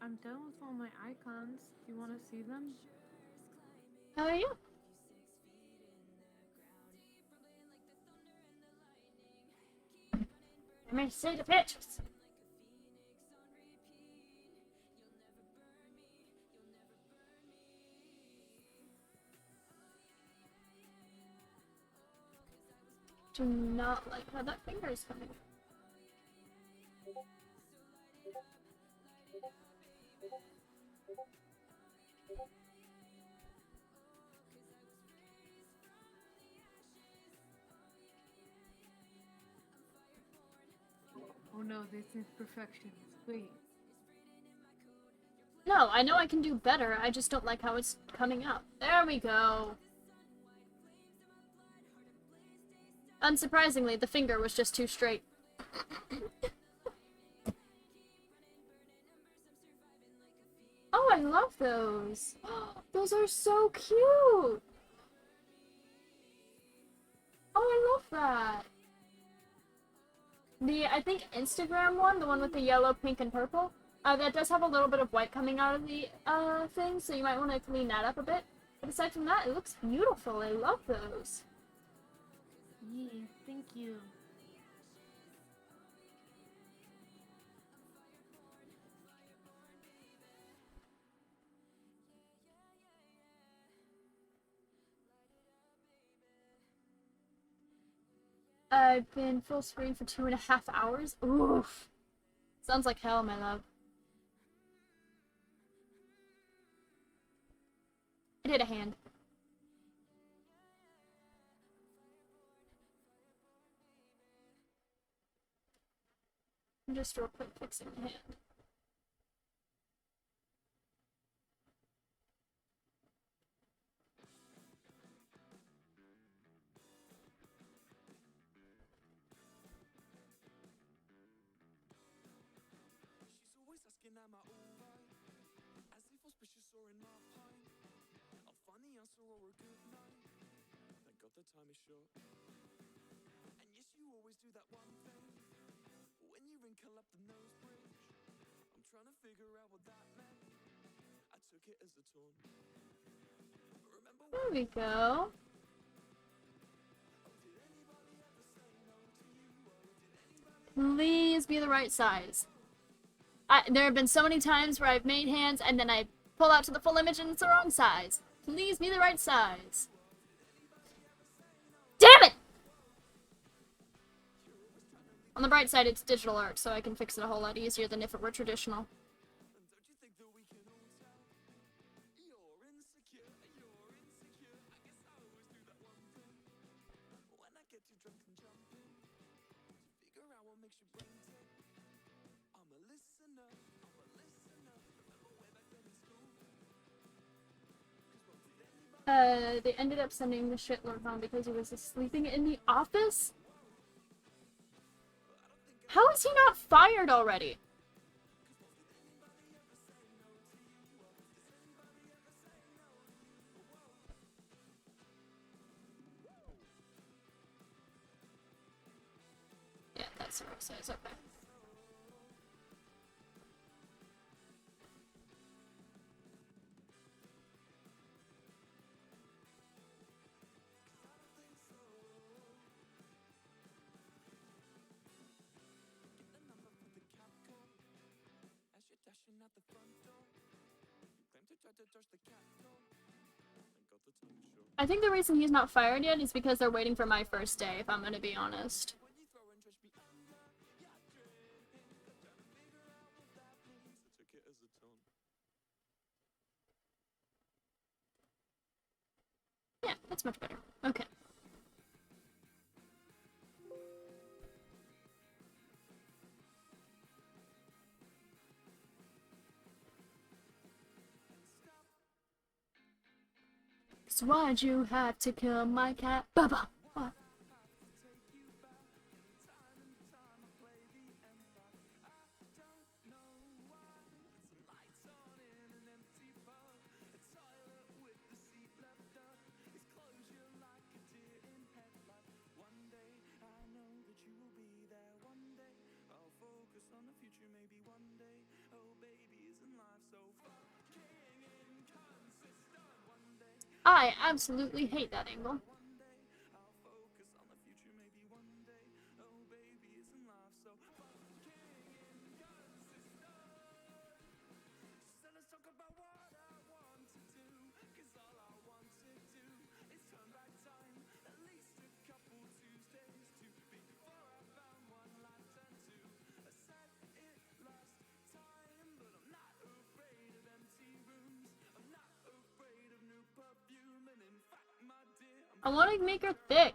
I'm done with all my icons. Do you want to see them? Yeah. Let me see the pictures. Do not like how that finger is coming. Oh no, this is perfection. Wait. No, I know I can do better, I just don't like how it's coming out. There we go. Unsurprisingly, the finger was just too straight. Oh, I love those. Those are so cute. Oh, I love that. I think Instagram one, the one with the yellow, pink, and purple, that does have a little bit of white coming out of the thing, so you might want to clean that up a bit. But aside from that, it looks beautiful. I love those. Yeah, thank you. I've been full screen for 2.5 hours. Oof. Sounds like hell, my love. I did a hand. I'm just real quick fixing the hand. She's always asking, am I alright? As if auspicious or in my pine. I'll find the answer or a good night. Thank God the time is short. And yes, you always do that one thing. When you wrinkle up the nose bridge. I'm trying to figure out what that meant. I took it as a taunt. Remember There we go. Please be the right size. There have been so many times where I've made hands and then I pull out to the full image and it's the wrong size. Please be the right size. Damn it! On the bright side, it's digital art, so I can fix it a whole lot easier than if it were traditional. They ended up sending the shitlord home because he was sleeping in the office? How is he not fired already? zero size, okay. Dashing out the front door. You claim to try to touch the cat code. Thank God the time is short. I think the reason he's not fired yet is because they're waiting for my first day, if I'm gonna be honest. When you throw and trash me under, yeah, trying to figure out what that means. I took it as a taunt. Yeah, that's much better. Okay. So why'd you have to kill my cat? Baba! What? I absolutely hate that angle. I want to make her thick.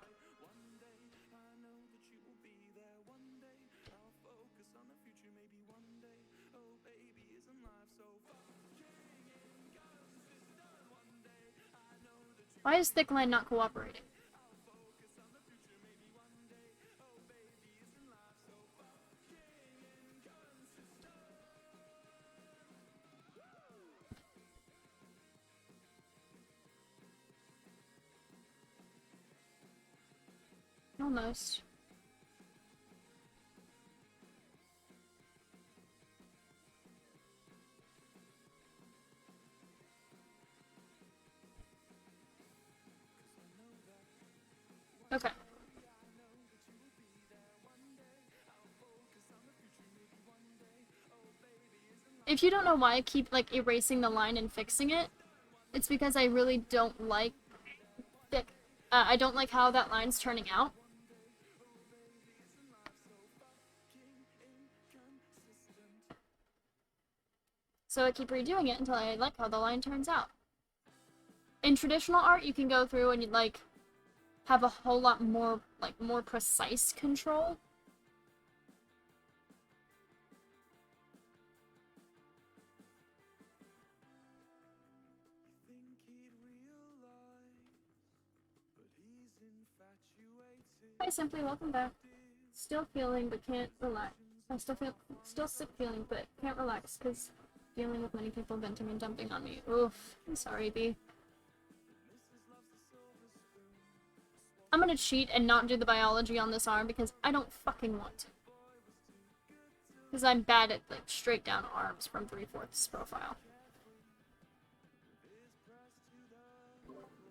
Why is thick line not cooperating? Almost. Okay. If you don't know why I keep like erasing the line and fixing it, it's because I really don't like thick. I don't like how that line's turning out. So I keep redoing it until I like how the line turns out. In traditional art, you can go through and like have a whole lot more like more precise control. Hi Simply, welcome back. Still feeling but can't relax. I still sick feeling but can't relax because dealing with many people venting and dumping on me. Oof. I'm sorry, B. I'm gonna cheat and not do the biology on this arm because I don't fucking want to. Because I'm bad at like straight down arms from 3/4 profile.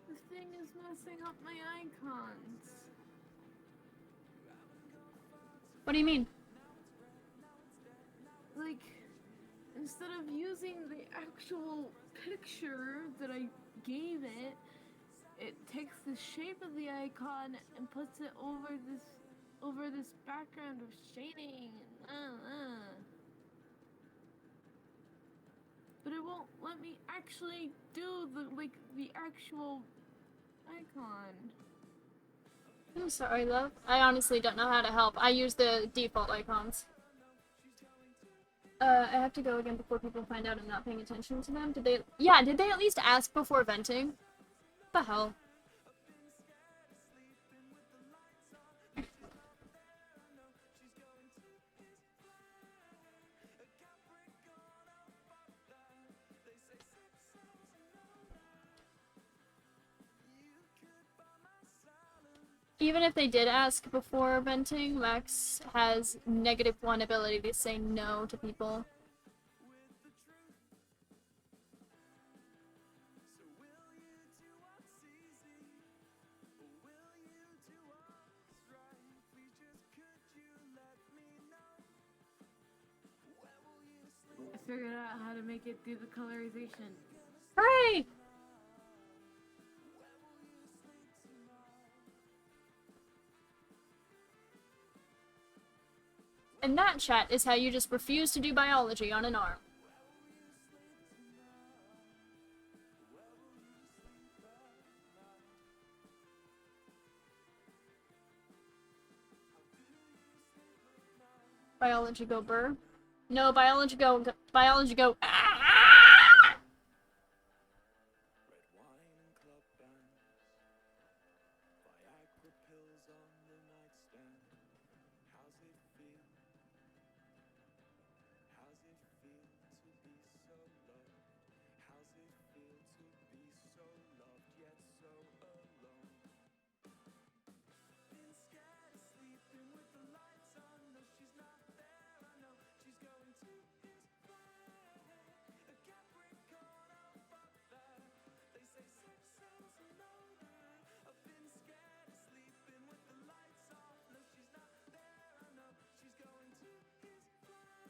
This thing is messing up my icons. What do you mean? Like, instead of using the actual picture that I gave it, it takes the shape of the icon and puts it over this background of shading. But it won't let me actually do the actual icon. I'm sorry, love. I honestly don't know how to help. I use the default icons. I have to go again before people find out I'm not paying attention to them. Did they at least ask before venting? What the hell? Even if they did ask before venting, Max has -1 ability to say no to people. I figured out how to make it through the colorization. Hooray! And that, chat, is how you just refuse to do biology on an arm. Biology go burr. No, biology go, biology go. Ah! Red wine and club bands, Viagra pills on the nightstand. How's it feel? How's it feel to be so loved? How's it feel to be so loved yet so alone? Been scared of sleeping with the lights on. No, she's not there. I know she's going to his fire. A Capricorn, I'll fuck that. They say sex sells alone. I've been scared of sleeping with the lights off. No, she's not there. I know she's going to his fire.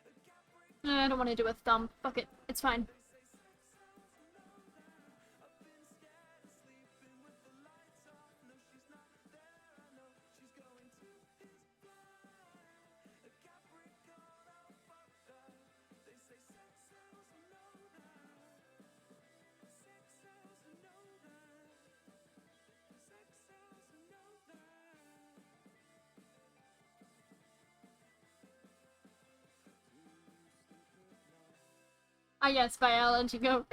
A Capricorn. I don't want to do a thumb. Fuck it. It's fine. Ah, yes, biology go.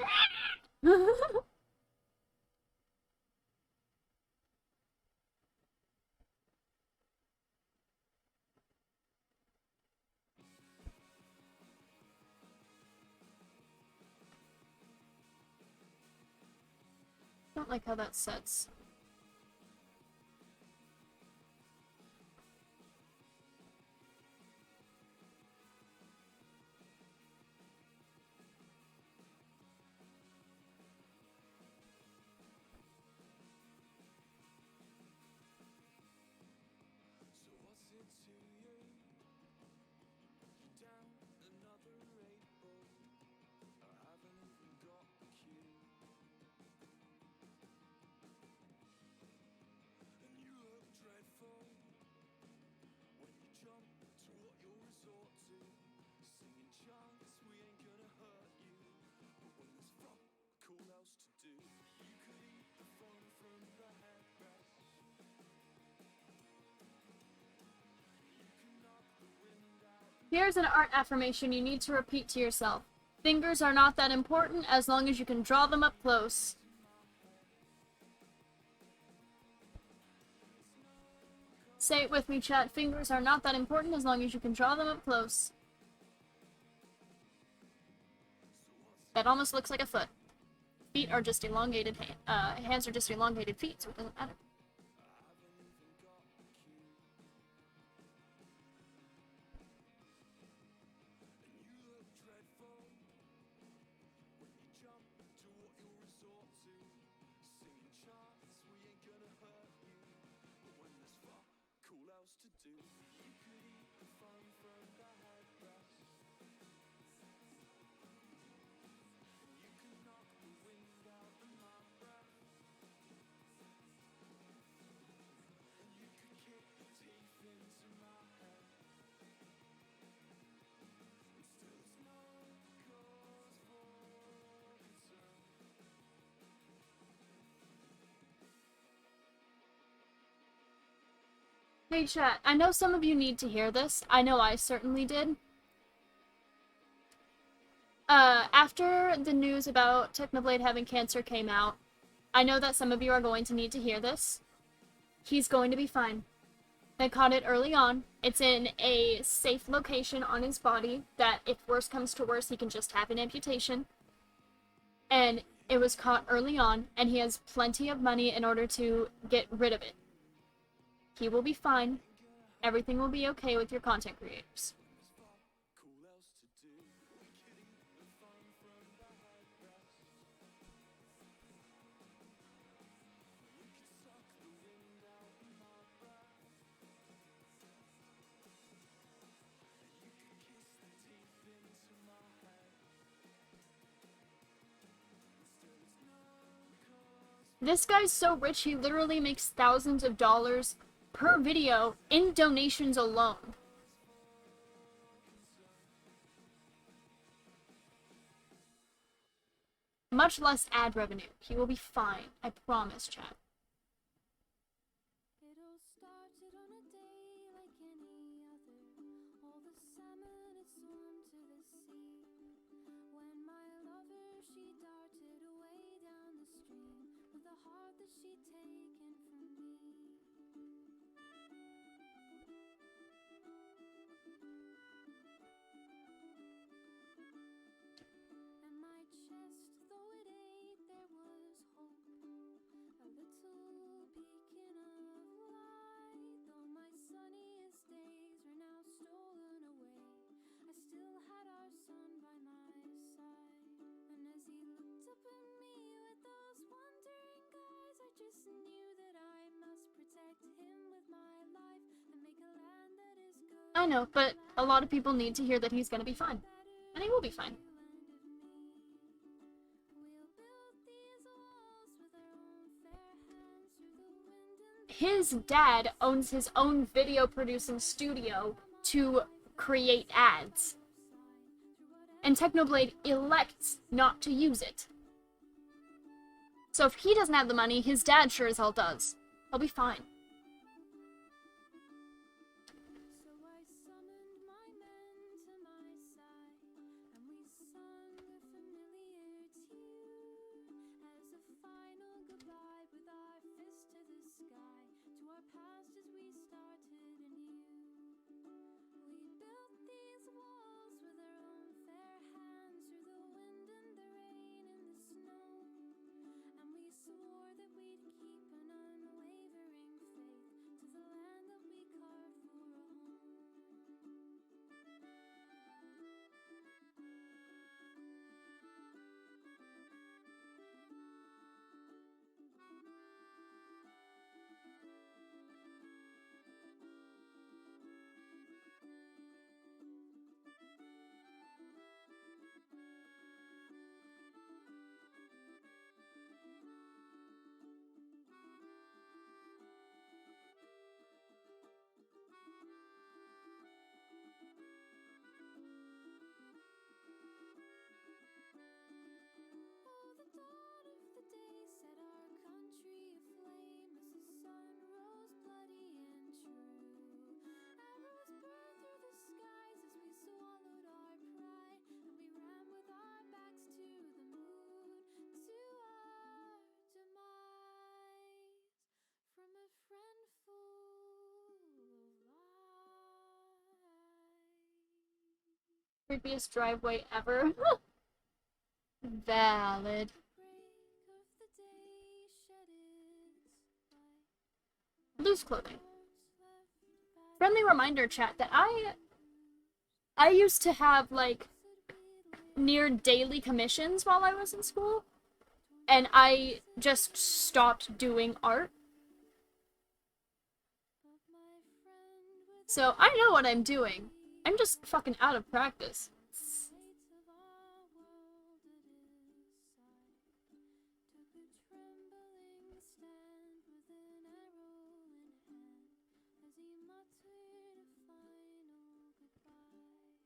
Don't like how that sets. So what's it to you? You're down another 8 ball. I haven't even got the cue. And you look dreadful when you jump to what you'll resort to. Singing chants, we ain't gonna hurt you. But when there's fuck all else to do, you could eat the phone from the headrest. Here's an art affirmation you need to repeat to yourself. Fingers are not that important as long as you can draw them up close. Say it with me, chat. Fingers are not that important as long as you can draw them up close. That almost looks like a foot. Feet are just elongated hands are just elongated feet, so it doesn't matter. Hey chat, I know some of you need to hear this. I know I certainly did. After the news about Technoblade having cancer came out, I know that some of you are going to need to hear this. He's going to be fine. They caught it early on. It's in a safe location on his body that if worse comes to worse, he can just have an amputation. And it was caught early on, and he has plenty of money in order to get rid of it. He will be fine. Everything will be okay with your content creators. This guy's so rich, he literally makes thousands of dollars per video in donations alone. Much less ad revenue. He will be fine. I promise, chat. It all started on a day like any other. All the salmon had swum to the sea. When my lover, she darted away down the stream with a heart that she'd taken from me. And my chest, though it ached, there was hope. A little beacon of light. Though my sunniest days were now stolen away, I still had our son by my side. And as he looked up at me with those wondering eyes, I just knew that I must protect him with my life and make a land that is good. I know, but a lot of people need to hear that he's gonna be fine. And he will be fine. His dad owns his own video producing studio to create ads. And Technoblade elects not to use it. So if he doesn't have the money, his dad sure as hell does. He'll be fine. So I summoned my men to my side, and we sung a familiar tune as a final goodbye with our fist to the sky, to our past as we started anew. We built these walls with our own fair hands through the wind and the rain and the snow, and we swore that we'd keep an unwavering faith to the land that we carved for a home. Oh, the dawn of the day set our country aflame as the sun rose bloody and true. Arrows burned through the skies as we swallowed our pride, and we ran with our backs to the moon, to our demise from a friend full of lies. Creepiest driveway ever. Valid. Break of the day shed its light. Loose clothing. Hearts left battered Friendly reminder, chat, that I used to have like near daily commissions while I was in school, and I just stopped doing art. but my friend with So I know what I'm doing. I'm just fucking out of practice. weights of our world at his side took a trembling stand with an arrow in hand as he muttered a final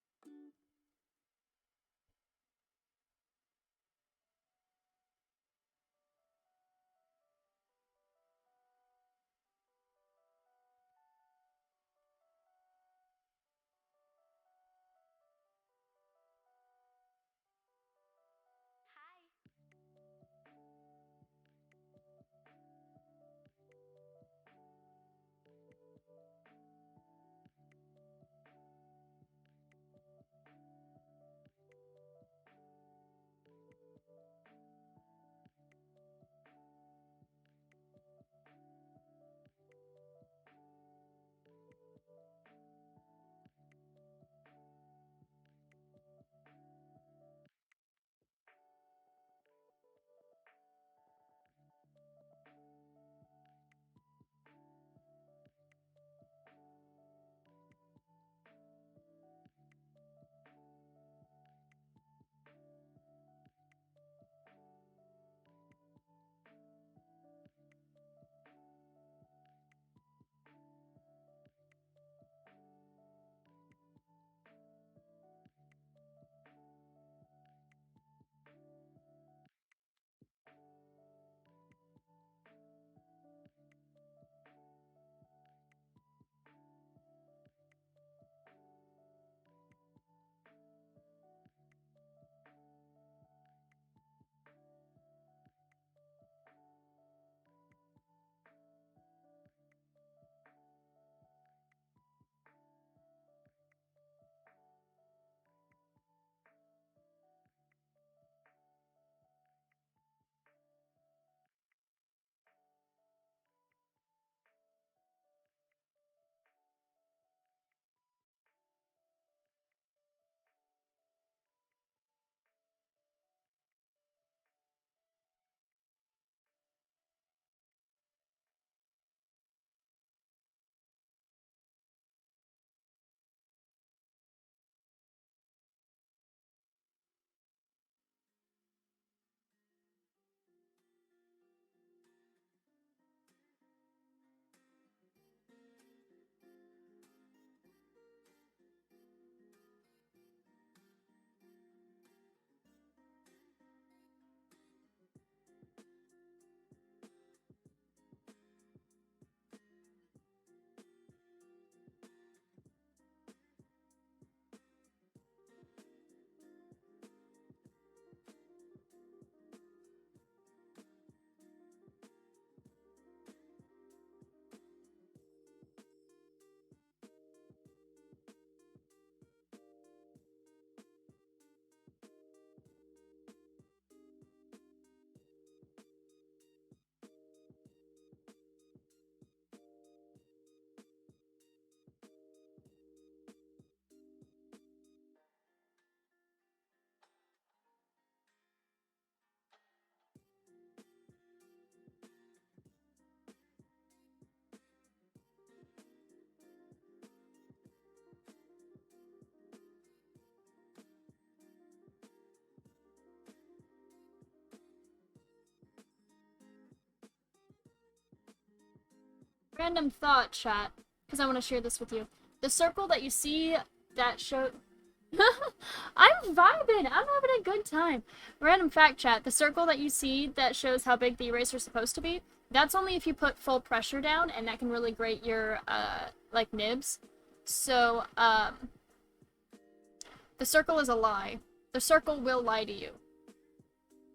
goodbye. Random thought, chat, because I want to share this with you. The circle that you see that show... I'm vibing! I'm having a good time. Random fact, chat. The circle that you see that shows how big the eraser's supposed to be, that's only if you put full pressure down, and that can really grate your, like, nibs. So, the circle is a lie. The circle will lie to you.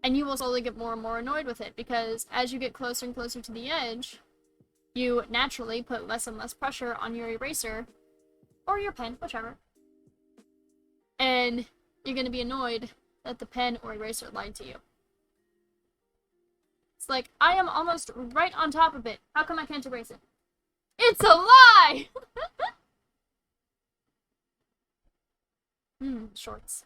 And you will slowly get more and more annoyed with it, because as you get closer and closer to the edge, you naturally put less and less pressure on your eraser, or your pen, whichever. And you're gonna be annoyed that the pen or eraser lied to you. It's like, I am almost right on top of it. How come I can't erase it? It's a lie! Shorts.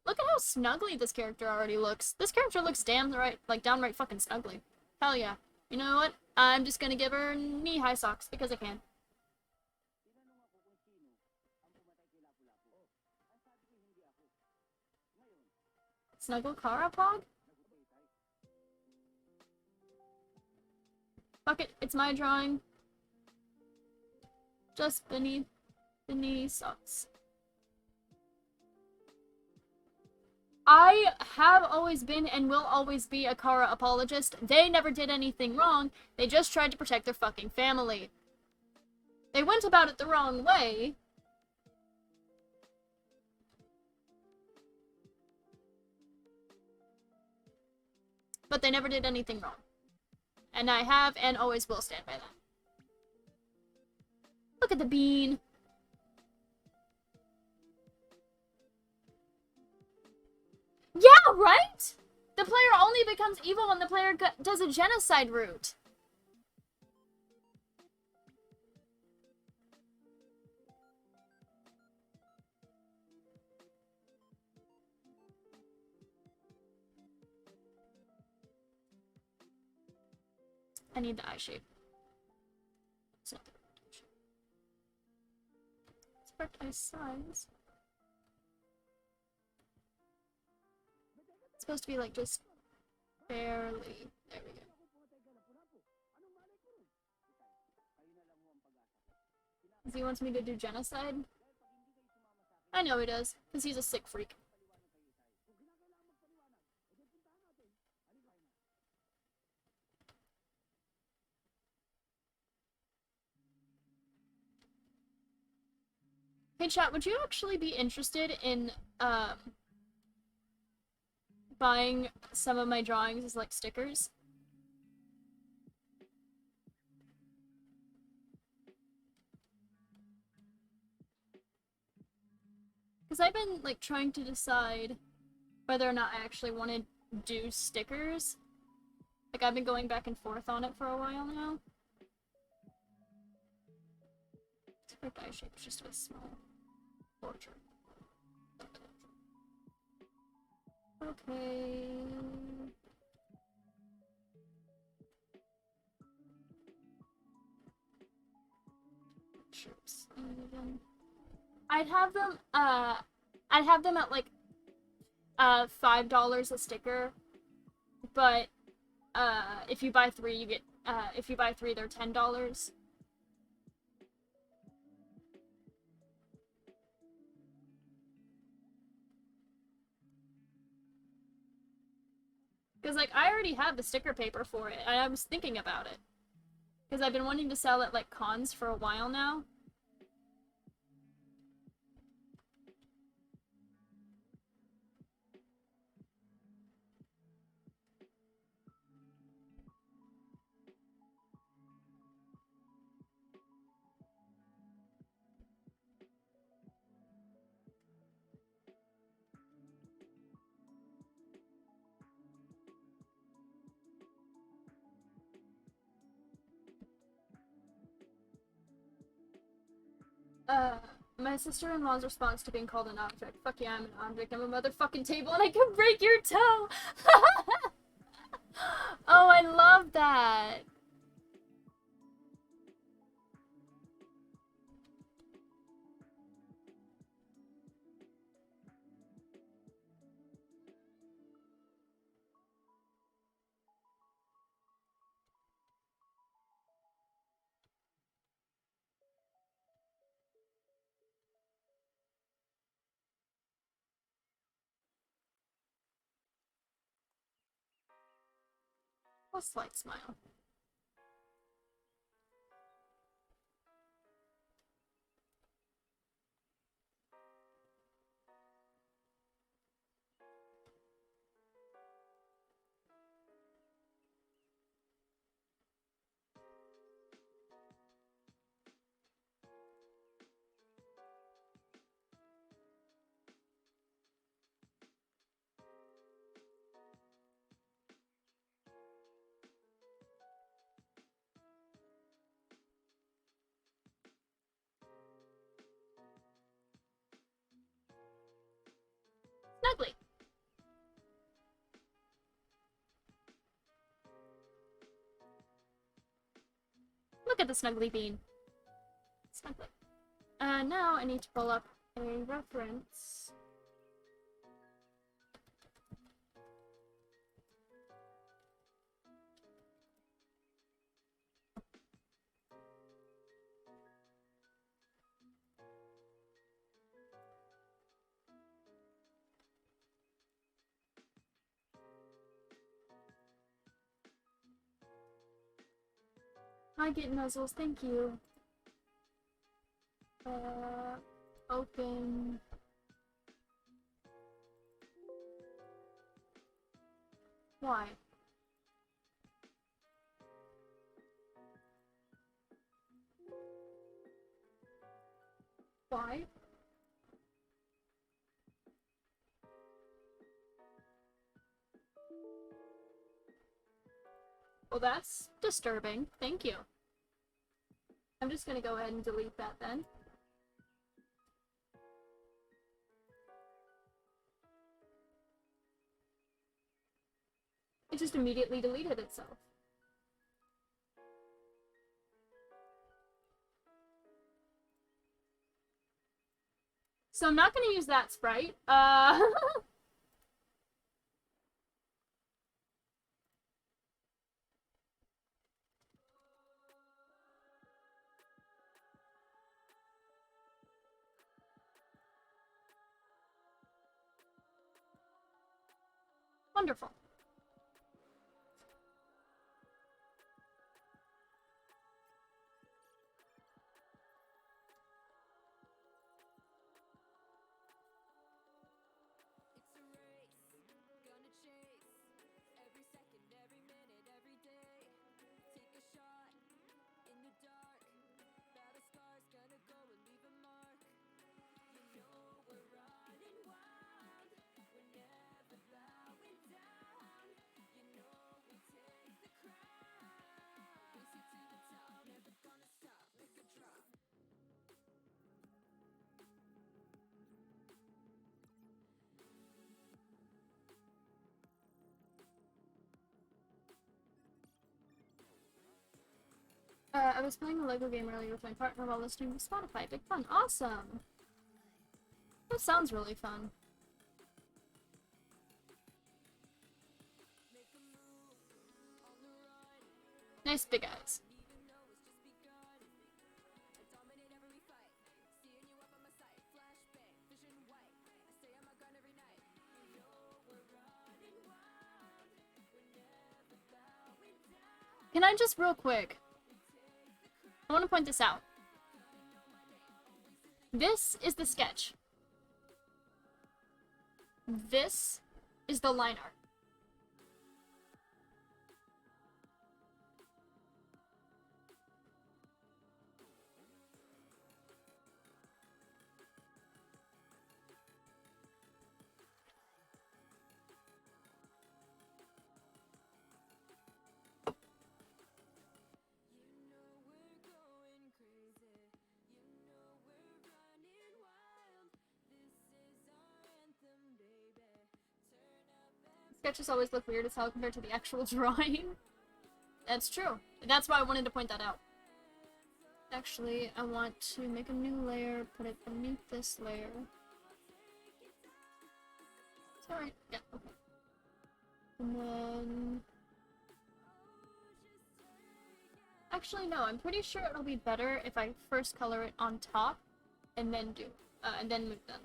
Look at how snuggly this character already looks. This character looks downright fucking snuggly. Hell yeah. You know what? I'm just gonna give her knee-high socks because I can. Snuggle Kara Pog? Fuck it, it's my drawing. Just beneath the knee socks. I have always been and will always be a Kara apologist. They never did anything wrong. They just tried to protect their fucking family. They went about it the wrong way. But they never did anything wrong. And I have and always will stand by that. Look at the bean. Yeah, right? The player only becomes evil when the player does a genocide route. I need the eye shape. It's not the right shape. It's correct eye size. It's supposed to be like just barely. There we go. He wants me to do genocide? I know he does, because he's a sick freak. Hey chat, would you actually be interested in buying some of my drawings as like stickers? Because I've been like trying to decide whether or not I actually want to do stickers. Like I've been going back and forth on it for a while now. Perfect eye shape is just a small portrait. Okay. Shapes. I'd have them at like $5 a sticker, but if you buy three you get if you buy three they're $10. Because, like, I already have the sticker paper for it, and I was thinking about it. Because I've been wanting to sell at, like, cons for a while now. My sister-in-law's response to being called an object. Fuck yeah, I'm an object. I'm a motherfucking table and I can break your toe! Oh, I love that! A slight smile. Snuggly. Look at the snuggly bean. Snuggly. Now I need to pull up a reference. Hi, Get Nuzzles, thank you. Open. Why? Why? Well, that's disturbing. Thank you. I'm just gonna go ahead and delete that then. It just immediately deleted itself. So I'm not gonna use that sprite. Wonderful. It's a race, gonna chase every second, every minute, every day. Take a shot in the dark. Battle scars gonna go and leave a mark. You know we're running wild. We're never bowing down. You know we take the crown. Race it to the top, never gonna stop. Pick a drop. I was playing a Lego game earlier with my partner while listening to Spotify. Big fun. Awesome! That sounds really fun. Nice big eyes. Even though it's just begun, I dominate every fight. Seeing you up on my sight, flashbang, vision white. I stay on my gun every night. You know we're running wild. We're never bowing down. Can I just real quick? I want to point this out. This is the sketch. This is the line art. You know we're going crazy. You know we're running wild. This is our anthem, baby. Turn up and Sketches always look weird as hell compared to the actual drawing. That's true. That's why I wanted to point that out. Actually, I want to make a new layer, put it beneath this layer. Is that right? Yeah, okay. And then... Actually, no, I'm pretty sure it'll be better if I first color it on top, and then move them.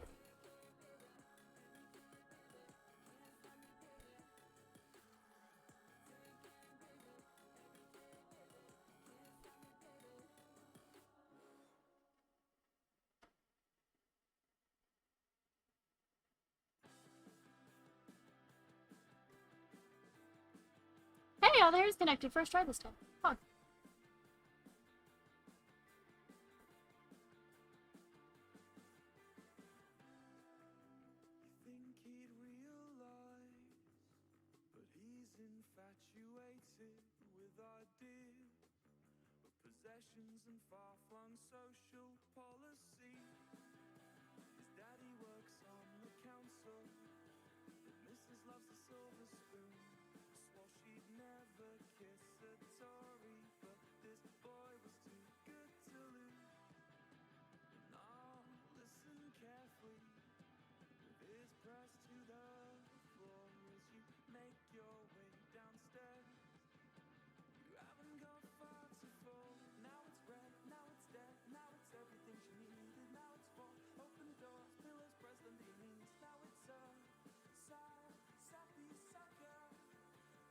yeah, the hair's connected. First try this time. Fuck. Think he'd realize, but he's infatuated with ideas of possessions and far-flung social policy. His daddy works on the council, but Mrs. loves a silver spoon. Swore she'd never kiss a Tory, but this boy was too good to lose. And now listen carefully, with ears pressed to the floor as you make your way downstairs. You haven't got far to fall. Now it's red, now it's dead, now it's everything she needed. Now it's fall, open doors, pillows pressed under your knees. Now it's a sad, sappy sucker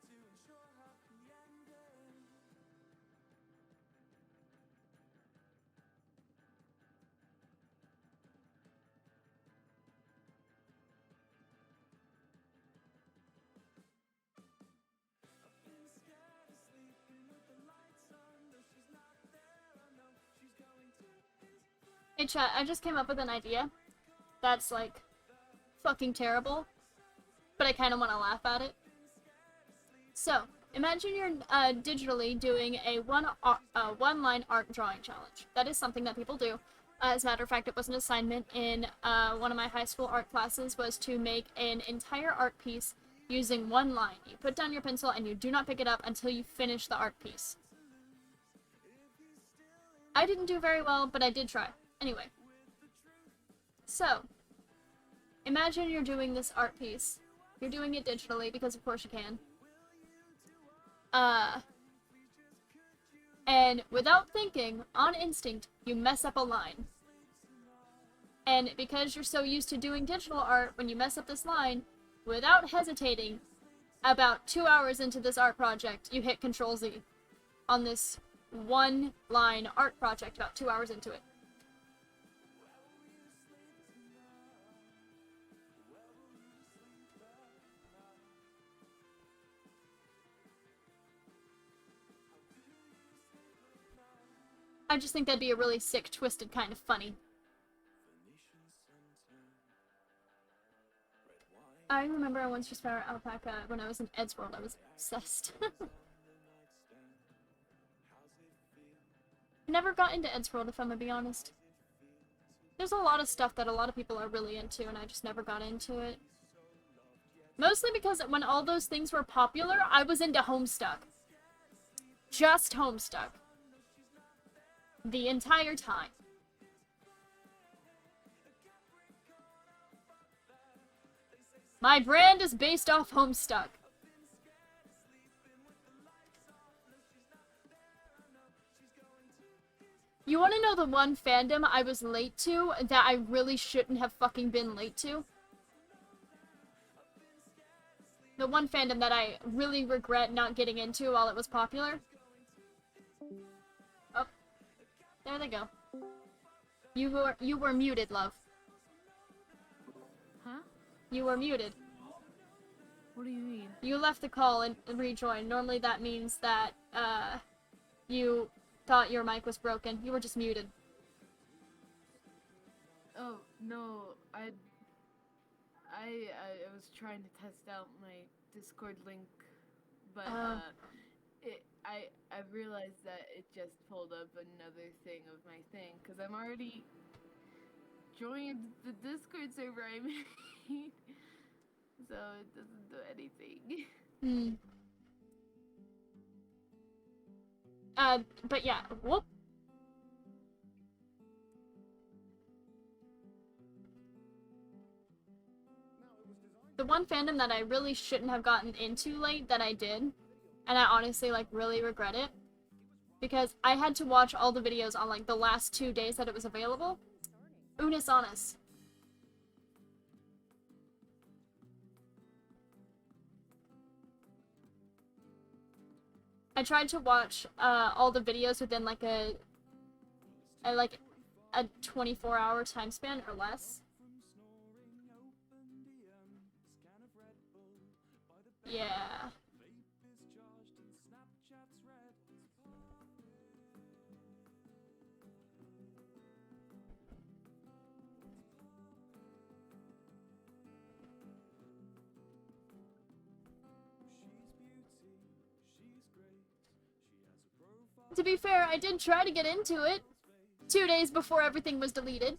to ensure happy ending. I've been scared of sleeping with the lights on. No, she's not there. I know she's going to his place. Hey chat, I just came up with an idea that's like fucking terrible, but I kind of want to laugh at it. So, imagine you're digitally doing a one-line art drawing challenge. That is something that people do. As a matter of fact, it was an assignment in one of my high school art classes, was to make an entire art piece using one line. You put down your pencil and you do not pick it up until you finish the art piece. I didn't do very well, but I did try. Anyway. So, imagine you're doing this art piece. You're doing it digitally, because of course you can. And without thinking, on instinct, you mess up a line. And because you're so used to doing digital art, when you mess up this line, without hesitating, about 2 hours into this art project, you hit Control-Z on this one-line art project, about 2 hours into it. I just think that'd be a really sick, twisted kind of funny. I remember I once just found Alpaca when I was in Eddsworld. I was obsessed. Never got into Eddsworld, if I'm gonna be honest. There's a lot of stuff that a lot of people are really into, and I just never got into it. Mostly because when all those things were popular, I was into Homestuck. Just Homestuck. The entire time. My brand is based off Homestuck. You wanna know the one fandom I was late to that I really shouldn't have fucking been late to? The one fandom that I really regret not getting into while it was popular? Oh. There they go. You were muted, love. Huh? You were muted. What do you mean? You left the call and rejoined. Normally that means that, you thought your mic was broken. You were just muted. Oh, no, I was trying to test out my Discord link, but, I realized that it just pulled up another thing of my thing, because I'm already joined the Discord server I made, so it doesn't do anything. Hmm. But yeah, whoop. The one fandom that I really shouldn't have gotten into late that I did, and I honestly, like, really regret it, because I had to watch all the videos on, like, the last 2 days that it was available. Unis Honest. I tried to watch, all the videos within, like, a 24-hour time span or less. Yeah. To be fair, I did try to get into it 2 days before everything was deleted.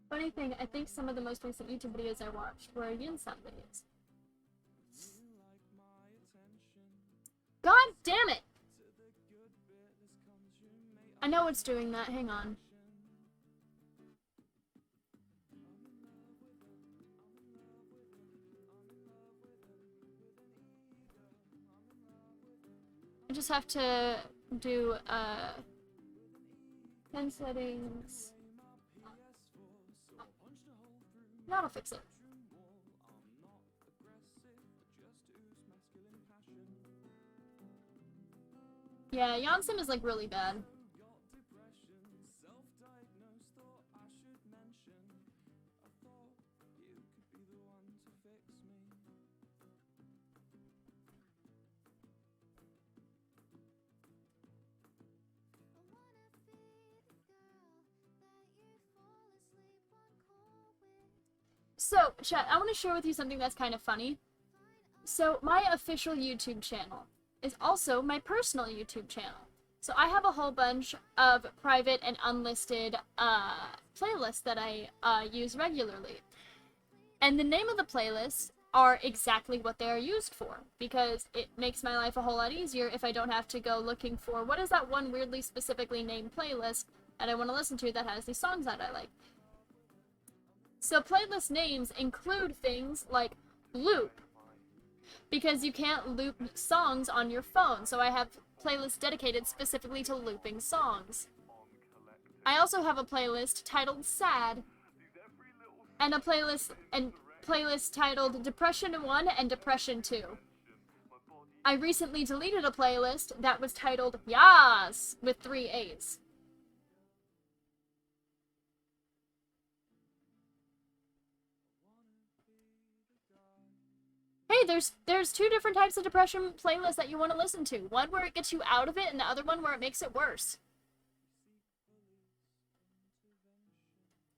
Funny thing, I think some of the most recent YouTube videos I watched were yin sound videos. God damn it! I know it's doing that, hang on. I just have to do, pen settings. That'll fix it. Yeah, Yansim is like really bad. So, chat, I want to share with you something that's kind of funny. So, my official YouTube channel is also my personal YouTube channel. So I have a whole bunch of private and unlisted playlists that I use regularly. And the name of the playlists are exactly what they are used for, because it makes my life a whole lot easier if I don't have to go looking for what is that one weirdly specifically named playlist that I want to listen to that has these songs that I like. So playlist names include things like loop, because you can't loop songs on your phone, so I have playlists dedicated specifically to looping songs. I also have a playlist titled Sad, and a playlist titled Depression 1 and Depression 2. I recently deleted a playlist that was titled Yas with 3 A's. Hey, there's 2 different types of depression playlists that you want to listen to. One where it gets you out of it, and the other one where it makes it worse.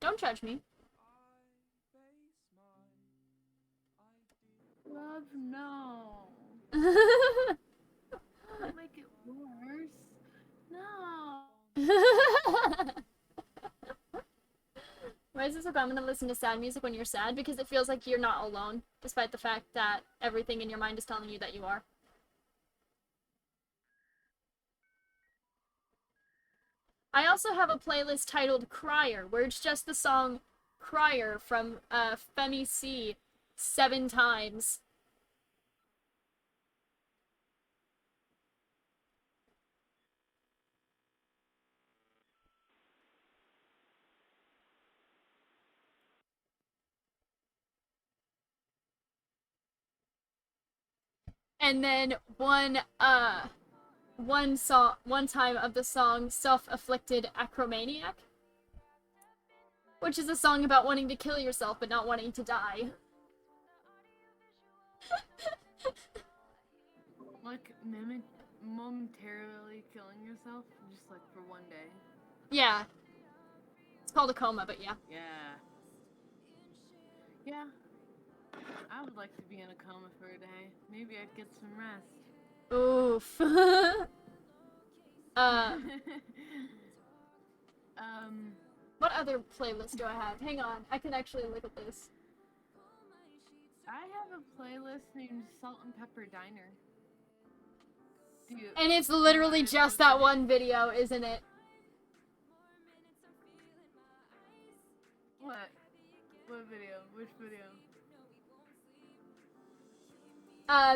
Don't judge me. Love, no. Don't make it worse. No. Why is it so common to listen to sad music when you're sad? Because it feels like you're not alone, despite the fact that everything in your mind is telling you that you are. I also have a playlist titled Crier, where it's just the song Crier from Femi C 7 times. And then one time of the song Self-Afflicted Acromaniac, which is a song about wanting to kill yourself but not wanting to die. Like, momentarily killing yourself, just like for one day. Yeah. It's called a coma, but yeah. Yeah. Yeah. I would like to be in a coma for a day. Maybe I'd get some rest. Oof. What other playlist do I have? Hang on, I can actually look at this. I have a playlist named Salt and Pepper Diner. And it's literally just that one video, isn't it? What? What video? Which video?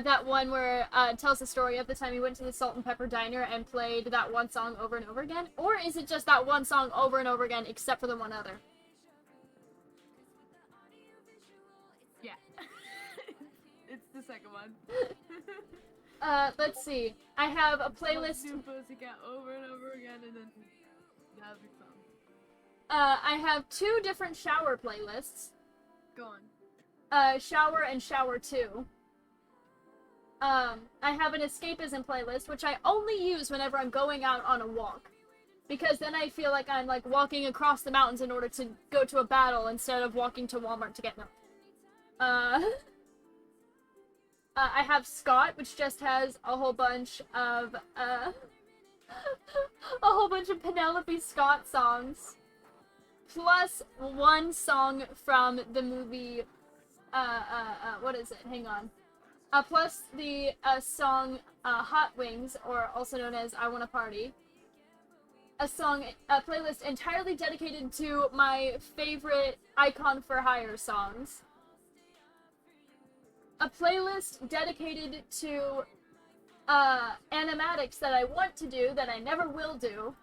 That one where it tells the story of the time he went to the Salt and Pepper Diner and played that one song over and over again? Or is it just that one song over and over again except for the one other? Yeah. It's the second one. Let's see. I have a playlist. Pussycat over and over again, and then the other song. I have 2 different shower playlists. Go on. Shower and Shower 2. I have an escapism playlist, which I only use whenever I'm going out on a walk. Because then I feel like I'm like walking across the mountains in order to go to a battle instead of walking to Walmart to get milk. I have Scott, which just has a whole bunch of a whole bunch of Penelope Scott songs, plus one song from the movie. What is it? Hang on. Plus the song Hot Wings, or also known as I Wanna Party. A playlist entirely dedicated to my favorite Icon for Hire songs. A playlist dedicated to animatics that I want to do that I never will do.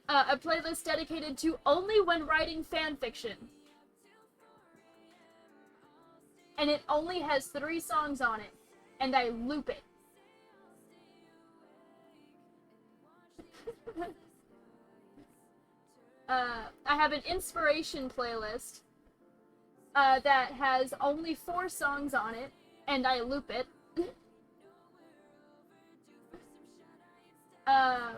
A playlist dedicated to only when writing fanfiction. And it only has 3 songs on it, and I loop it. I have an inspiration playlist that has only 4 songs on it, and I loop it. I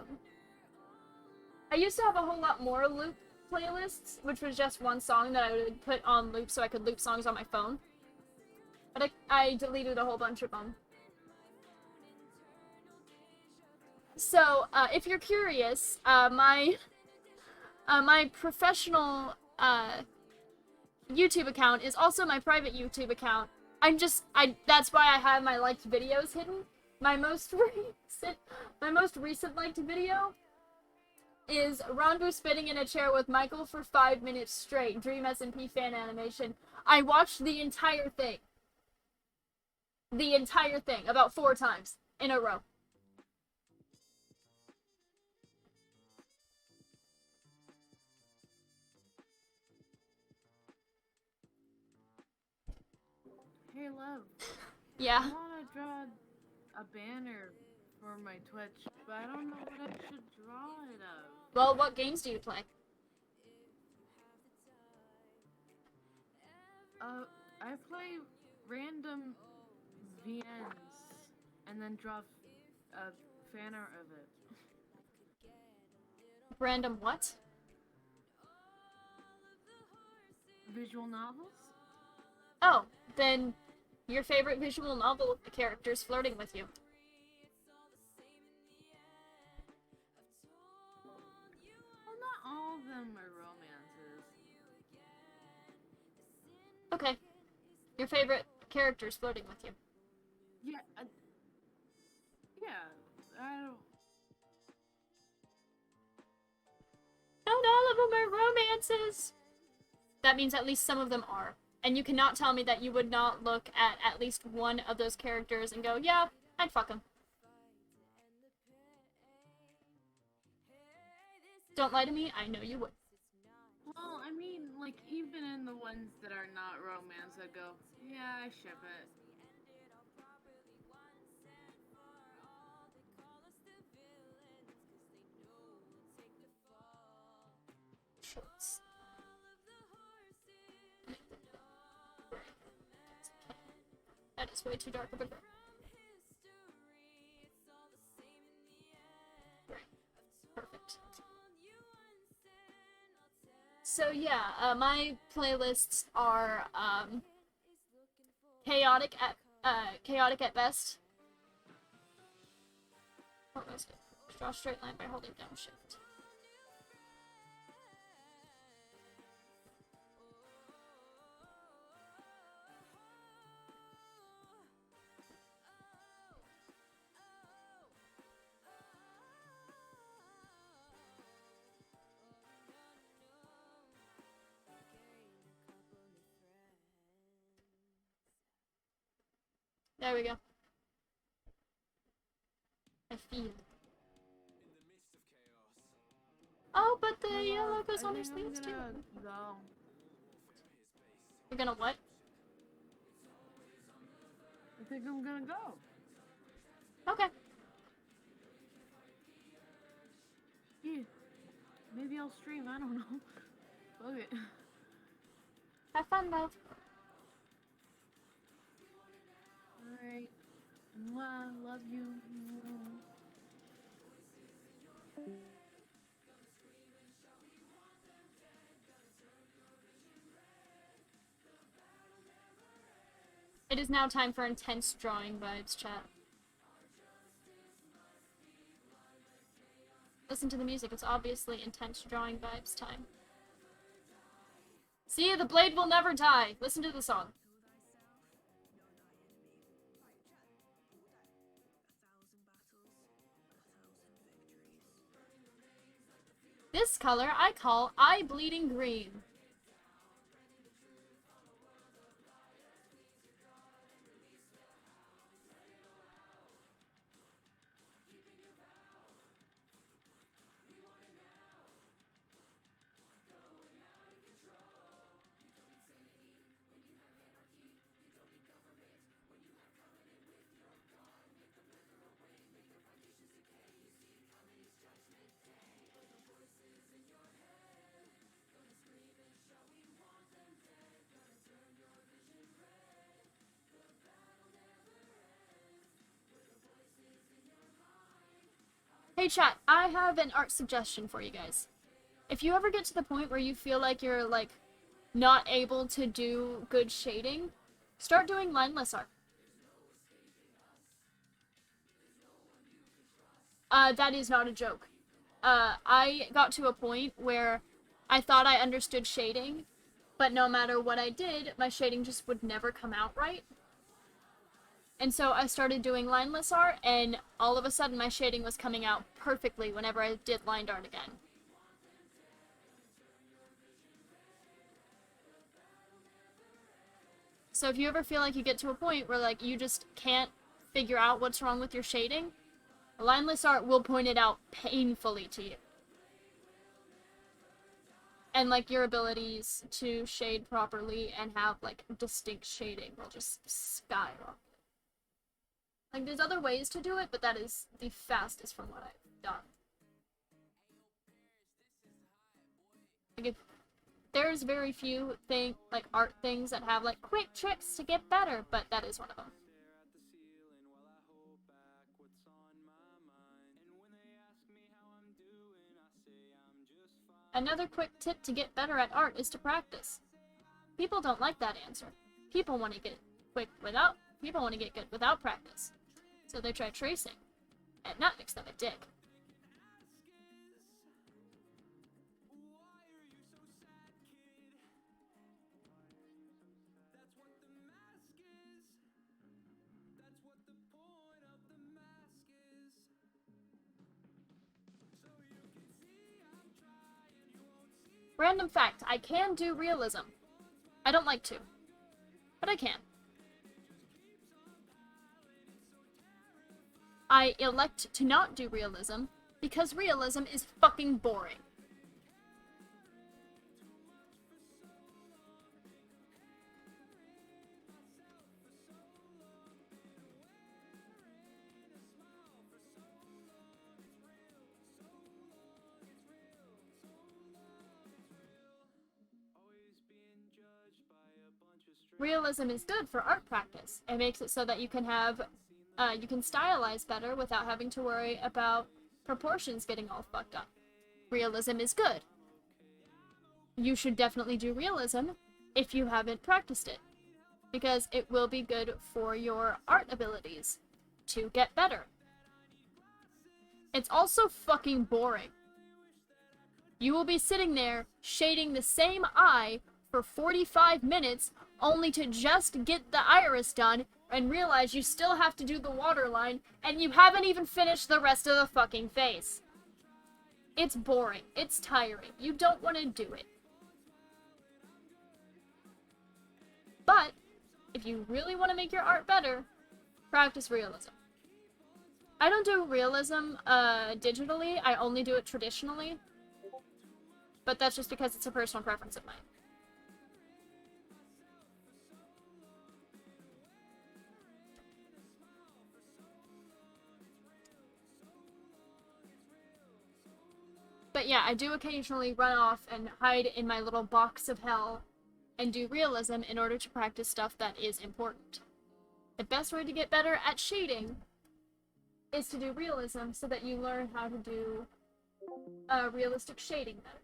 used to have a whole lot more loop playlists, which was just one song that I would put on loop so I could loop songs on my phone. But I deleted a whole bunch of them. So, if you're curious, my professional YouTube account is also my private YouTube account. That's why I have my liked videos hidden. My most recent liked video is Ranbu spitting in a chair with Michael for 5 minutes straight. Dream SMP fan animation. I watched the entire thing. The entire thing about 4 times in a row. Hey, love. Yeah. I want to draw a banner for my Twitch, but I don't know what I should draw it of. Well, what games do you play? I play random VNs and then draw a fan art of it. Random what? Visual novels? Oh, then your favorite visual novel character's flirting with you. Well, not all of them are romances. Okay. Your favorite character's flirting with you. Yeah, I don't... Not all of them are romances! That means at least some of them are. And you cannot tell me that you would not look at least one of those characters and go, yeah, I'd fuck him. Don't lie to me, I know you would. Well, I mean, like, even in the ones that are not romance, I go, yeah, I ship it. Shorts. That is way too dark of a gray. Perfect. So yeah, my playlists are chaotic at best. What was it? Draw a straight line by holding down shift. There we go. I feel. Oh, but the yellow goes on her sleeves too. Go. You're gonna what? I think I'm gonna go. Okay. Yeah. Maybe I'll stream, I don't know. Fuck it. Have fun, though. Alright. Mwah, love you. Mwah. It is now time for intense drawing vibes, chat. Listen to the music, it's obviously intense drawing vibes time. See, the blade will never die. Listen to the song. This color I call eye bleeding green. Hey chat, I have an art suggestion for you guys. If you ever get to the point where you feel like you're, like, not able to do good shading, start doing lineless art. That is not a joke. I got to a point where I thought I understood shading, but no matter what I did, my shading just would never come out right. And so I started doing lineless art, and all of a sudden my shading was coming out perfectly whenever I did lined art again. So if you ever feel like you get to a point where, like, you just can't figure out what's wrong with your shading, lineless art will point it out painfully to you. And, like, your abilities to shade properly and have, like, distinct shading will just skyrocket. Like, there's other ways to do it, but that is the fastest from what I've done. Like, there's very few art things that have, like, quick tricks to get better, but that is one of them. Another quick tip to get better at art is to practice. People don't like that answer. People want to get good without practice. So they try tracing, and that makes them a dick. Random fact, I can do realism. I don't like to, but I can. I elect to not do realism because realism is fucking boring. Realism is good for art practice. It makes it so that you can have you can stylize better without having to worry about proportions getting all fucked up. Realism is good. You should definitely do realism if you haven't practiced it, because it will be good for your art abilities to get better. It's also fucking boring. You will be sitting there shading the same eye for 45 minutes only to just get the iris done and realize you still have to do the waterline, and you haven't even finished the rest of the fucking face. It's boring. It's tiring. You don't want to do it. But, if you really want to make your art better, practice realism. I don't do realism digitally, I only do it traditionally. But that's just because it's a personal preference of mine. But yeah, I do occasionally run off and hide in my little box of hell and do realism in order to practice stuff that is important. The best way to get better at shading is to do realism so that you learn how to do realistic shading better.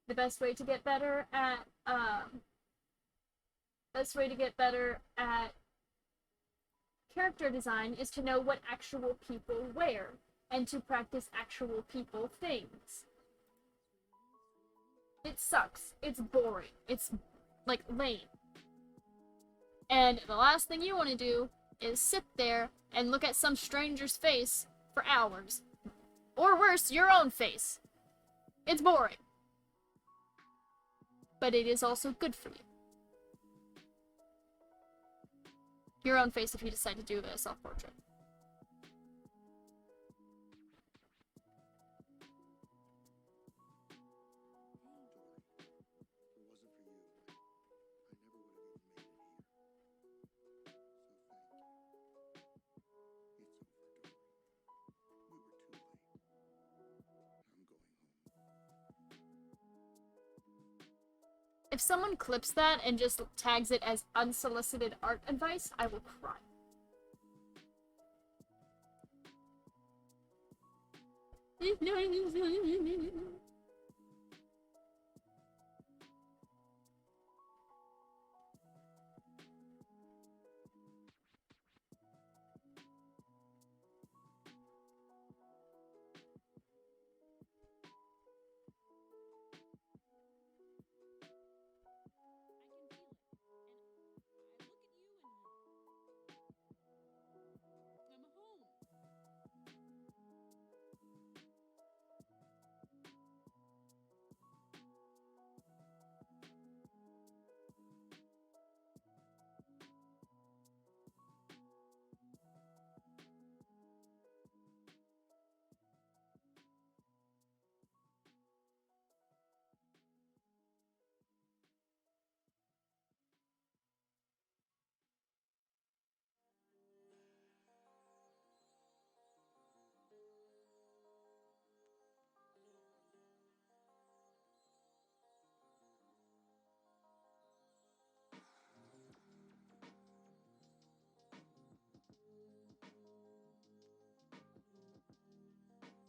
The best way to get better at character design is to know what actual people wear and to practice actual people things. It sucks. It's boring. It's like lame. And the last thing you want to do is sit there and look at some stranger's face for hours. Or worse, your own face. It's boring. But it is also good for you. Your own face if you decide to do a self-portrait. If someone clips that and just tags it as unsolicited art advice, I will cry.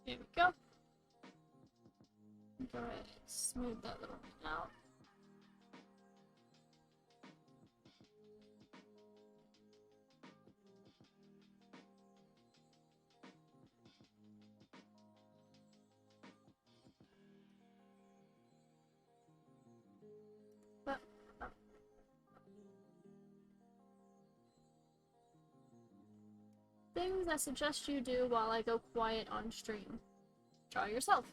Here we go. Go ahead and smooth that little bit out. Things I suggest you do while I go quiet on stream. Draw yourself.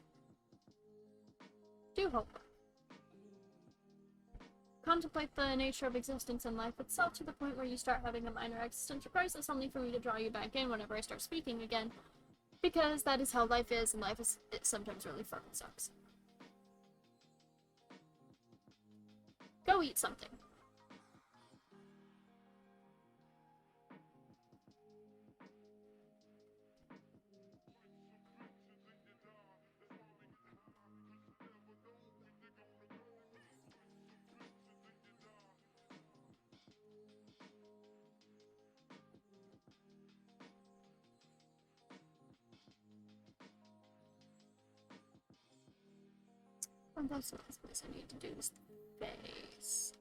Do hope. Contemplate the nature of existence and life itself to the point where you start having a minor existential crisis, only for me to draw you back in whenever I start speaking again. Because that is how life is, and it sometimes really fucking sucks. Go eat something. And that's the last place I need to do this face.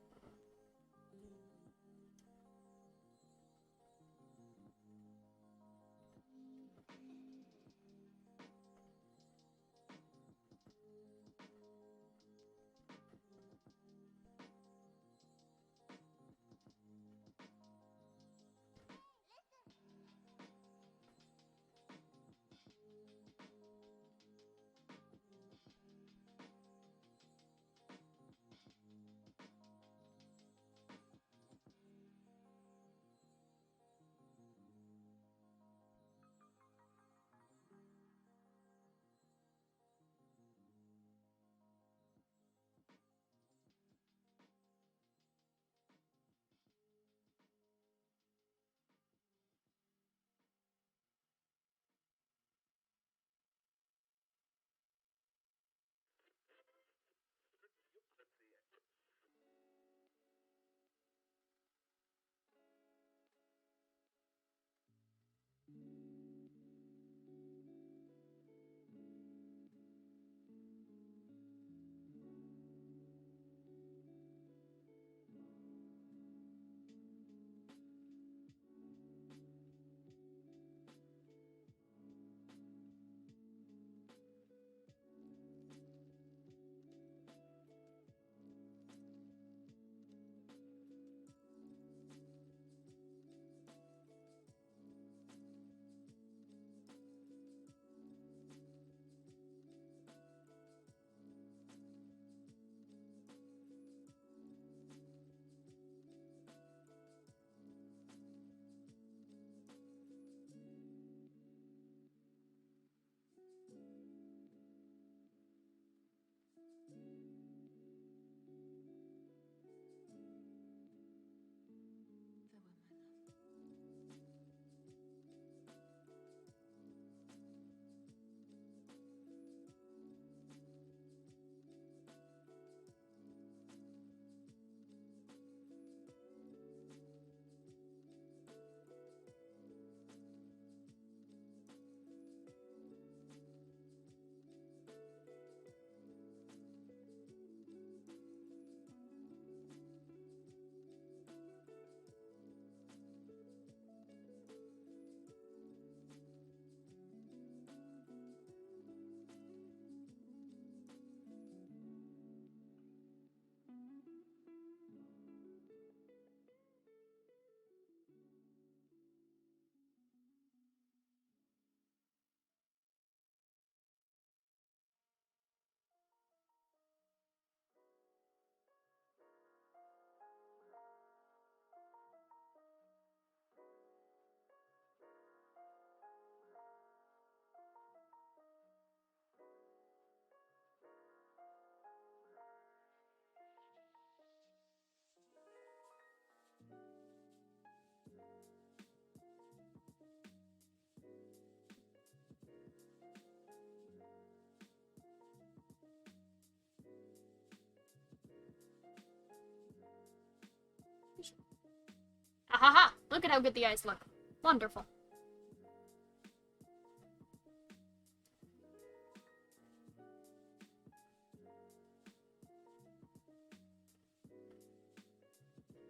ha ha! Look at how good the eyes look. Wonderful.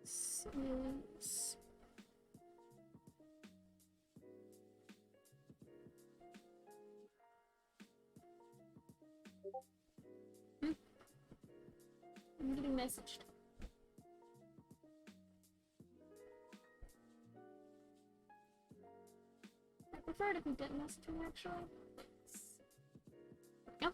Six. I'm getting messaged. I prefer it if you didn't message me, actually. Yep.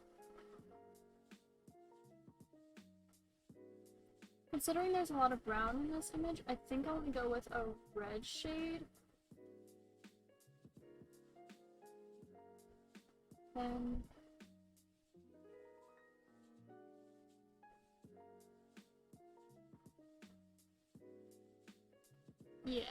Considering there's a lot of brown in this image, I think I'll go with a red shade. Then... yeah.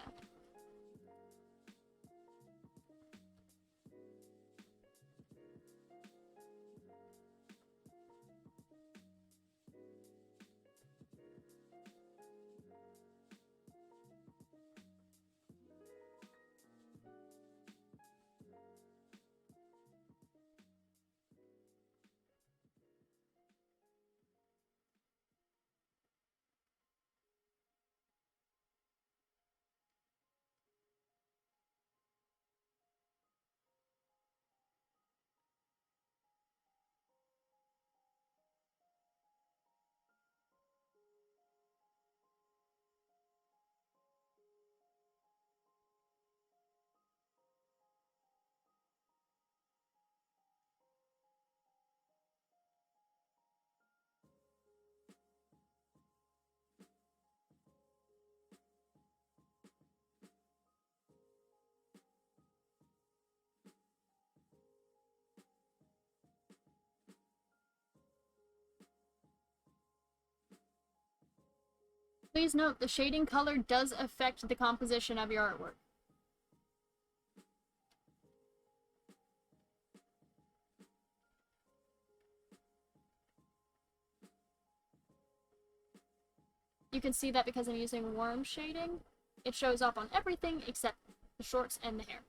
Please note, the shading color does affect the composition of your artwork. You can see that because I'm using warm shading, it shows up on everything except the shorts and the hair.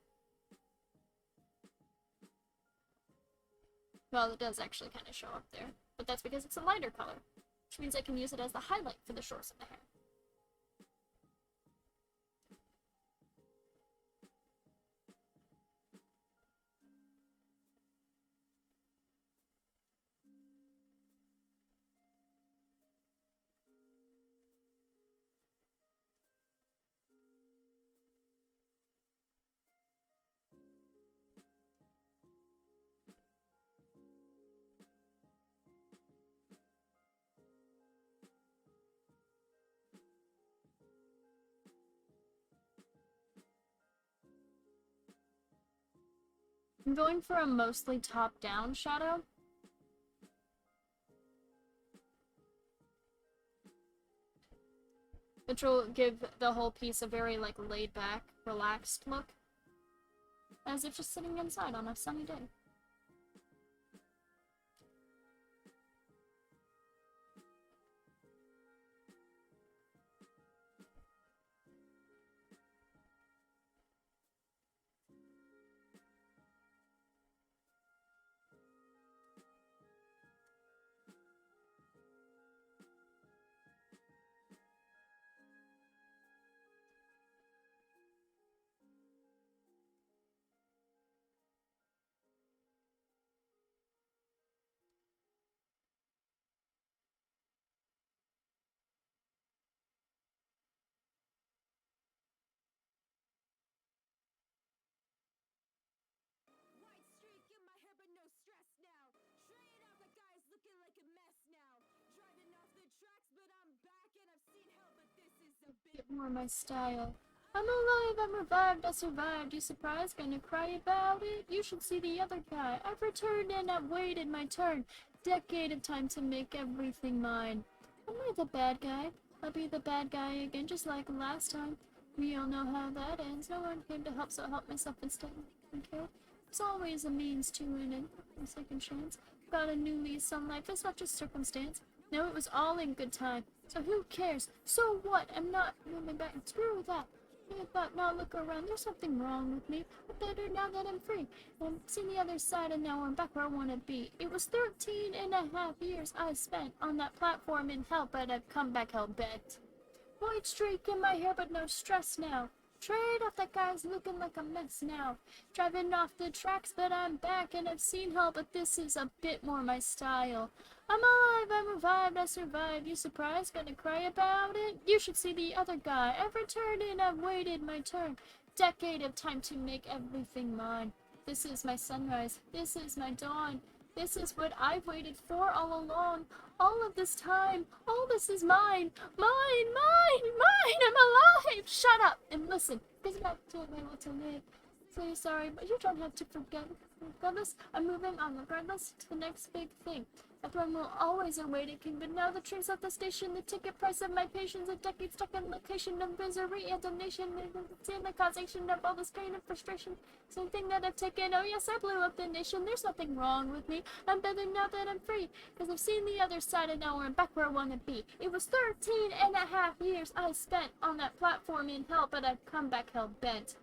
Well, it does actually kind of show up there, but that's because it's a lighter color, which means I can use it as the highlight for the shorts and the hair. I'm going for a mostly top-down shadow. Which will give the whole piece a very, like, laid-back, relaxed look. As if just sitting inside on a sunny day. White streak in my hair, but no stress now. Straight out the guys looking like a mess now. Driving off the tracks, but I'm back and I've seen hell, but this is a bit Get more my style. I'm alive, I'm revived, I survived. You surprised? Gonna cry about it? You should see the other guy. I've returned and I've waited my turn. Decade of time to make everything mine. Am I the bad guy? I'll be the bad guy again, just like last time. We all know how that ends. No one came to help, so I help myself instead. Okay? There's always a means to an end. A second chance. Got a new lease on life. It's not just circumstance. No, it was all in good time. So who cares? So what? I'm not moving back. Screw that. But now look around, there's something wrong with me. I'm better now that I'm free. I've seen the other side and now I'm back where I want to be. It was 13 and a half years I spent on that platform in hell, but I've come back hell bent. White streak in my hair, but no stress now. Trade off that guy's looking like a mess now. Driving off the tracks, but I'm back and I've seen hell, but this is a bit more my style. I'm alive, I'm revived, I survived. You surprised? Gonna cry about it? You should see the other guy. I've returned and I've waited my turn. Decade of time to make everything mine. This is my sunrise. This is my dawn. This is what I've waited for all along. All of this time. All this is mine. Mine, mine, mine. I'm alive. Shut up and listen. It's back to my will to live. So sorry, but you don't have to forget. Regardless, I'm moving on regardless to the next big thing. Everyone will always await a king, but now the train's at the station. The ticket price of my patience, a decade stuck in location of misery and damnation. It's in the causation of all this pain and frustration. Same thing that I've taken. Oh yes, I blew up the nation. There's nothing wrong with me. I'm better now that I'm free, cause I've seen the other side and now I'm back where I wanna be. It was 13 and a half years I spent on that platform in hell, but I've come back hell bent.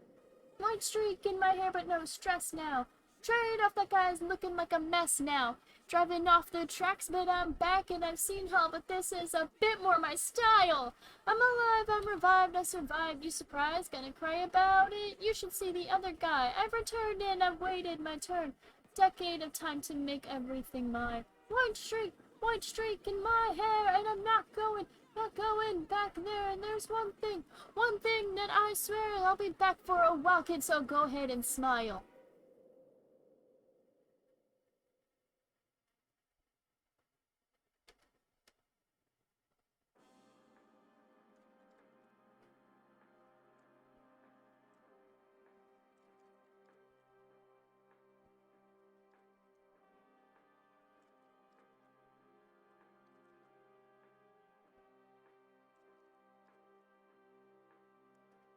White streak in my hair, but no stress now. Trade off that guy's looking like a mess now. Driving off the tracks, but I'm back and I've seen hell, but this is a bit more my style. I'm alive, I'm revived, I survived. You surprised? Gonna cry about it? You should see the other guy. I've returned and I've waited my turn. Decade of time to make everything mine. White streak in my hair, and I'm not going back there. And there's one thing that I swear I'll be back for a while, kid, so go ahead and smile.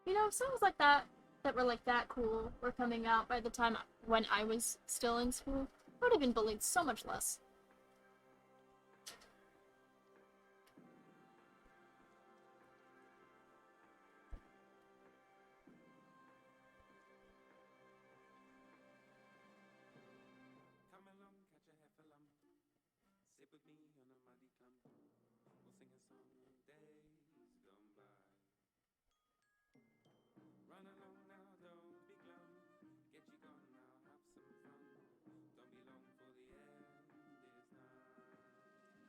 You know, songs like that were like that cool were coming out by the time when I was still in school, I would have been bullied so much less. Come along, catch a heffalump. Sit with me on a muddy clump. We'll sing a song of days gone by. Run along now, don't be glum. Get you gone now, have some fun. Don't be long for the end is nigh.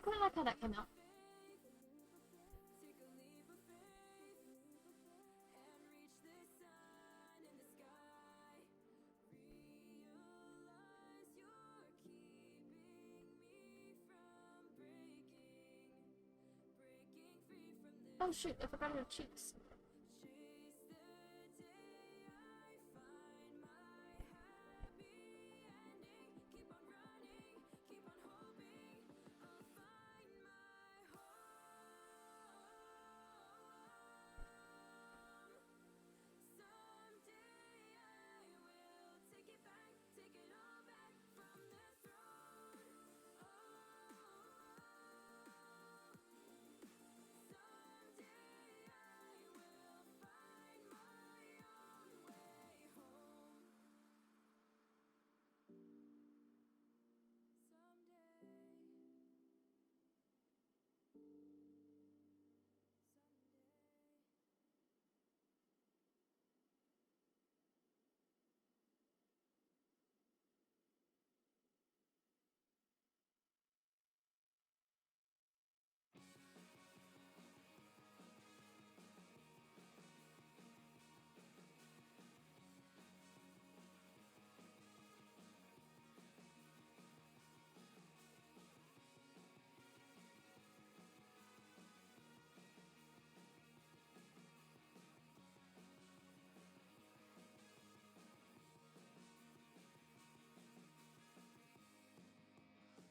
quite like how that came out. Oh shoot, I forgot her cheeks.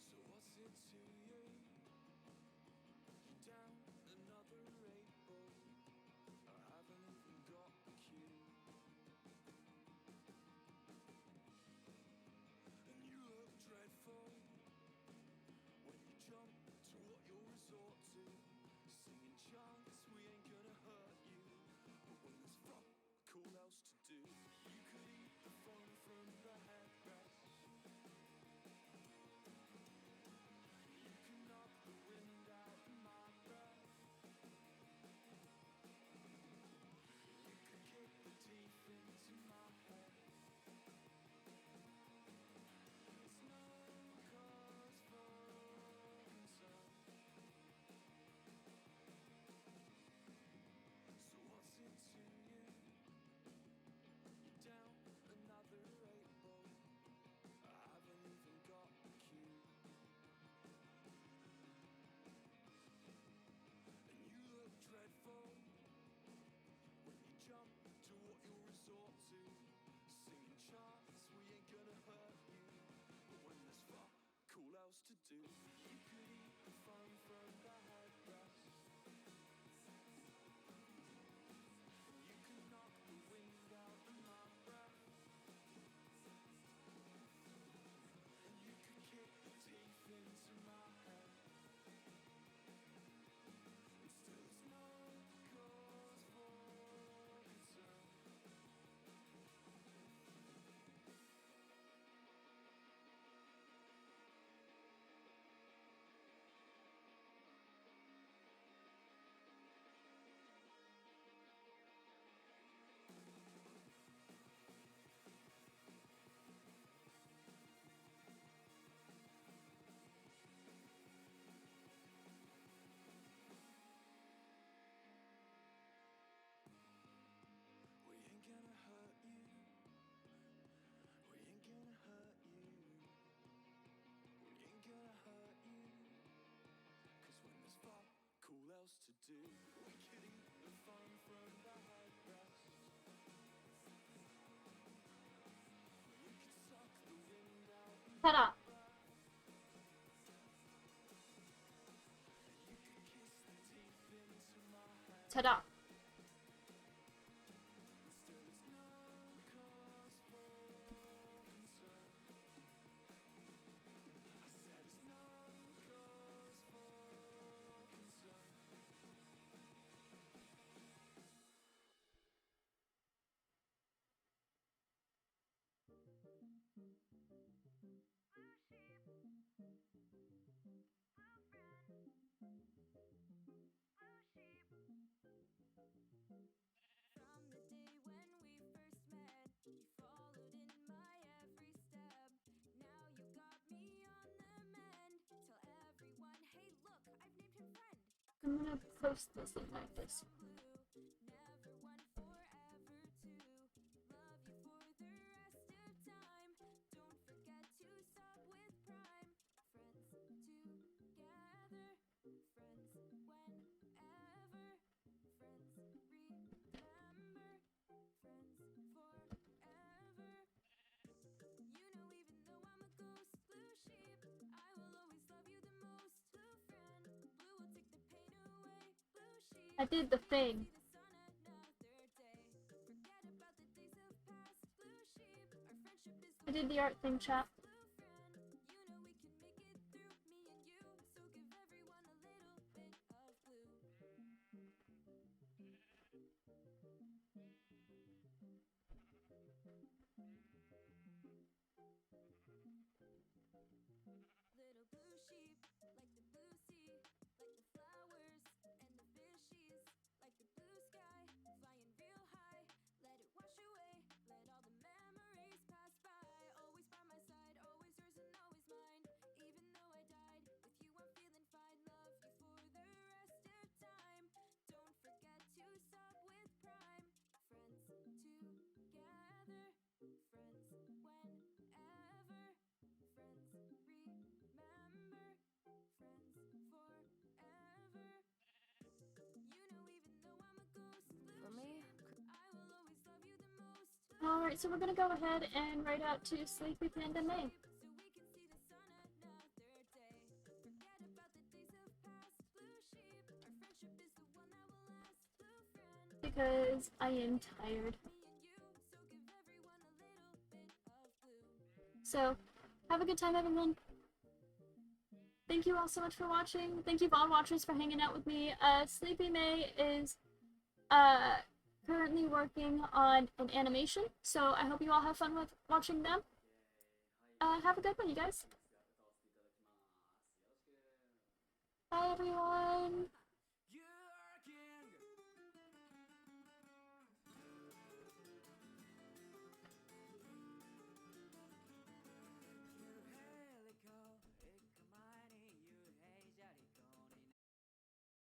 So what's it to you? Down another rainbow. I haven't even got the cue. And you look dreadful when you jump to what you'll resort to. Singing chants, we ain't gonna hurt you. But when there's fuck all else to do, you could eat the foam from the headrest. You can knock the wind out of my breath. You could kick the teeth into my head. It's no cause for concern. So what's it to you? You're down another rainbow. I haven't even got the cue. And you look dreadful when you jump to what you'll resort to. Singing chants, we ain't gonna hurt you. But when there's fuck all else to do, you could eat the fun from the headrest. And you can knock the wind out of my breath. And you could kick the teeth into my head. And still it's no cause for concern. We ain't gonna hurt you. We ain't gonna hurt you. We ain't gonna hurt you. Cause when there's fuck all else to do, we can eat the fun from the headrest. You can suck the wind out of my Ta-da! You can kiss the teeth into my head. Ta-da! Still it's no cause for concern. I said it's no cause for concern. From the day when we first met, you followed in my every step. Now you got me on the mend. Tell everyone, hey, look. I'm gonna post this thing like this. I did the thing. I did the art thing, chat. Alright, so we're gonna go ahead and write out to Sleepy Panda May. Because I am tired. So, have a good time, everyone. Thank you all so much for watching. Thank you, VOD watchers, for hanging out with me. Sleepy May is currently working on an animation, so I hope you all have fun with watching them. Have a good one, you guys. Bye, everyone.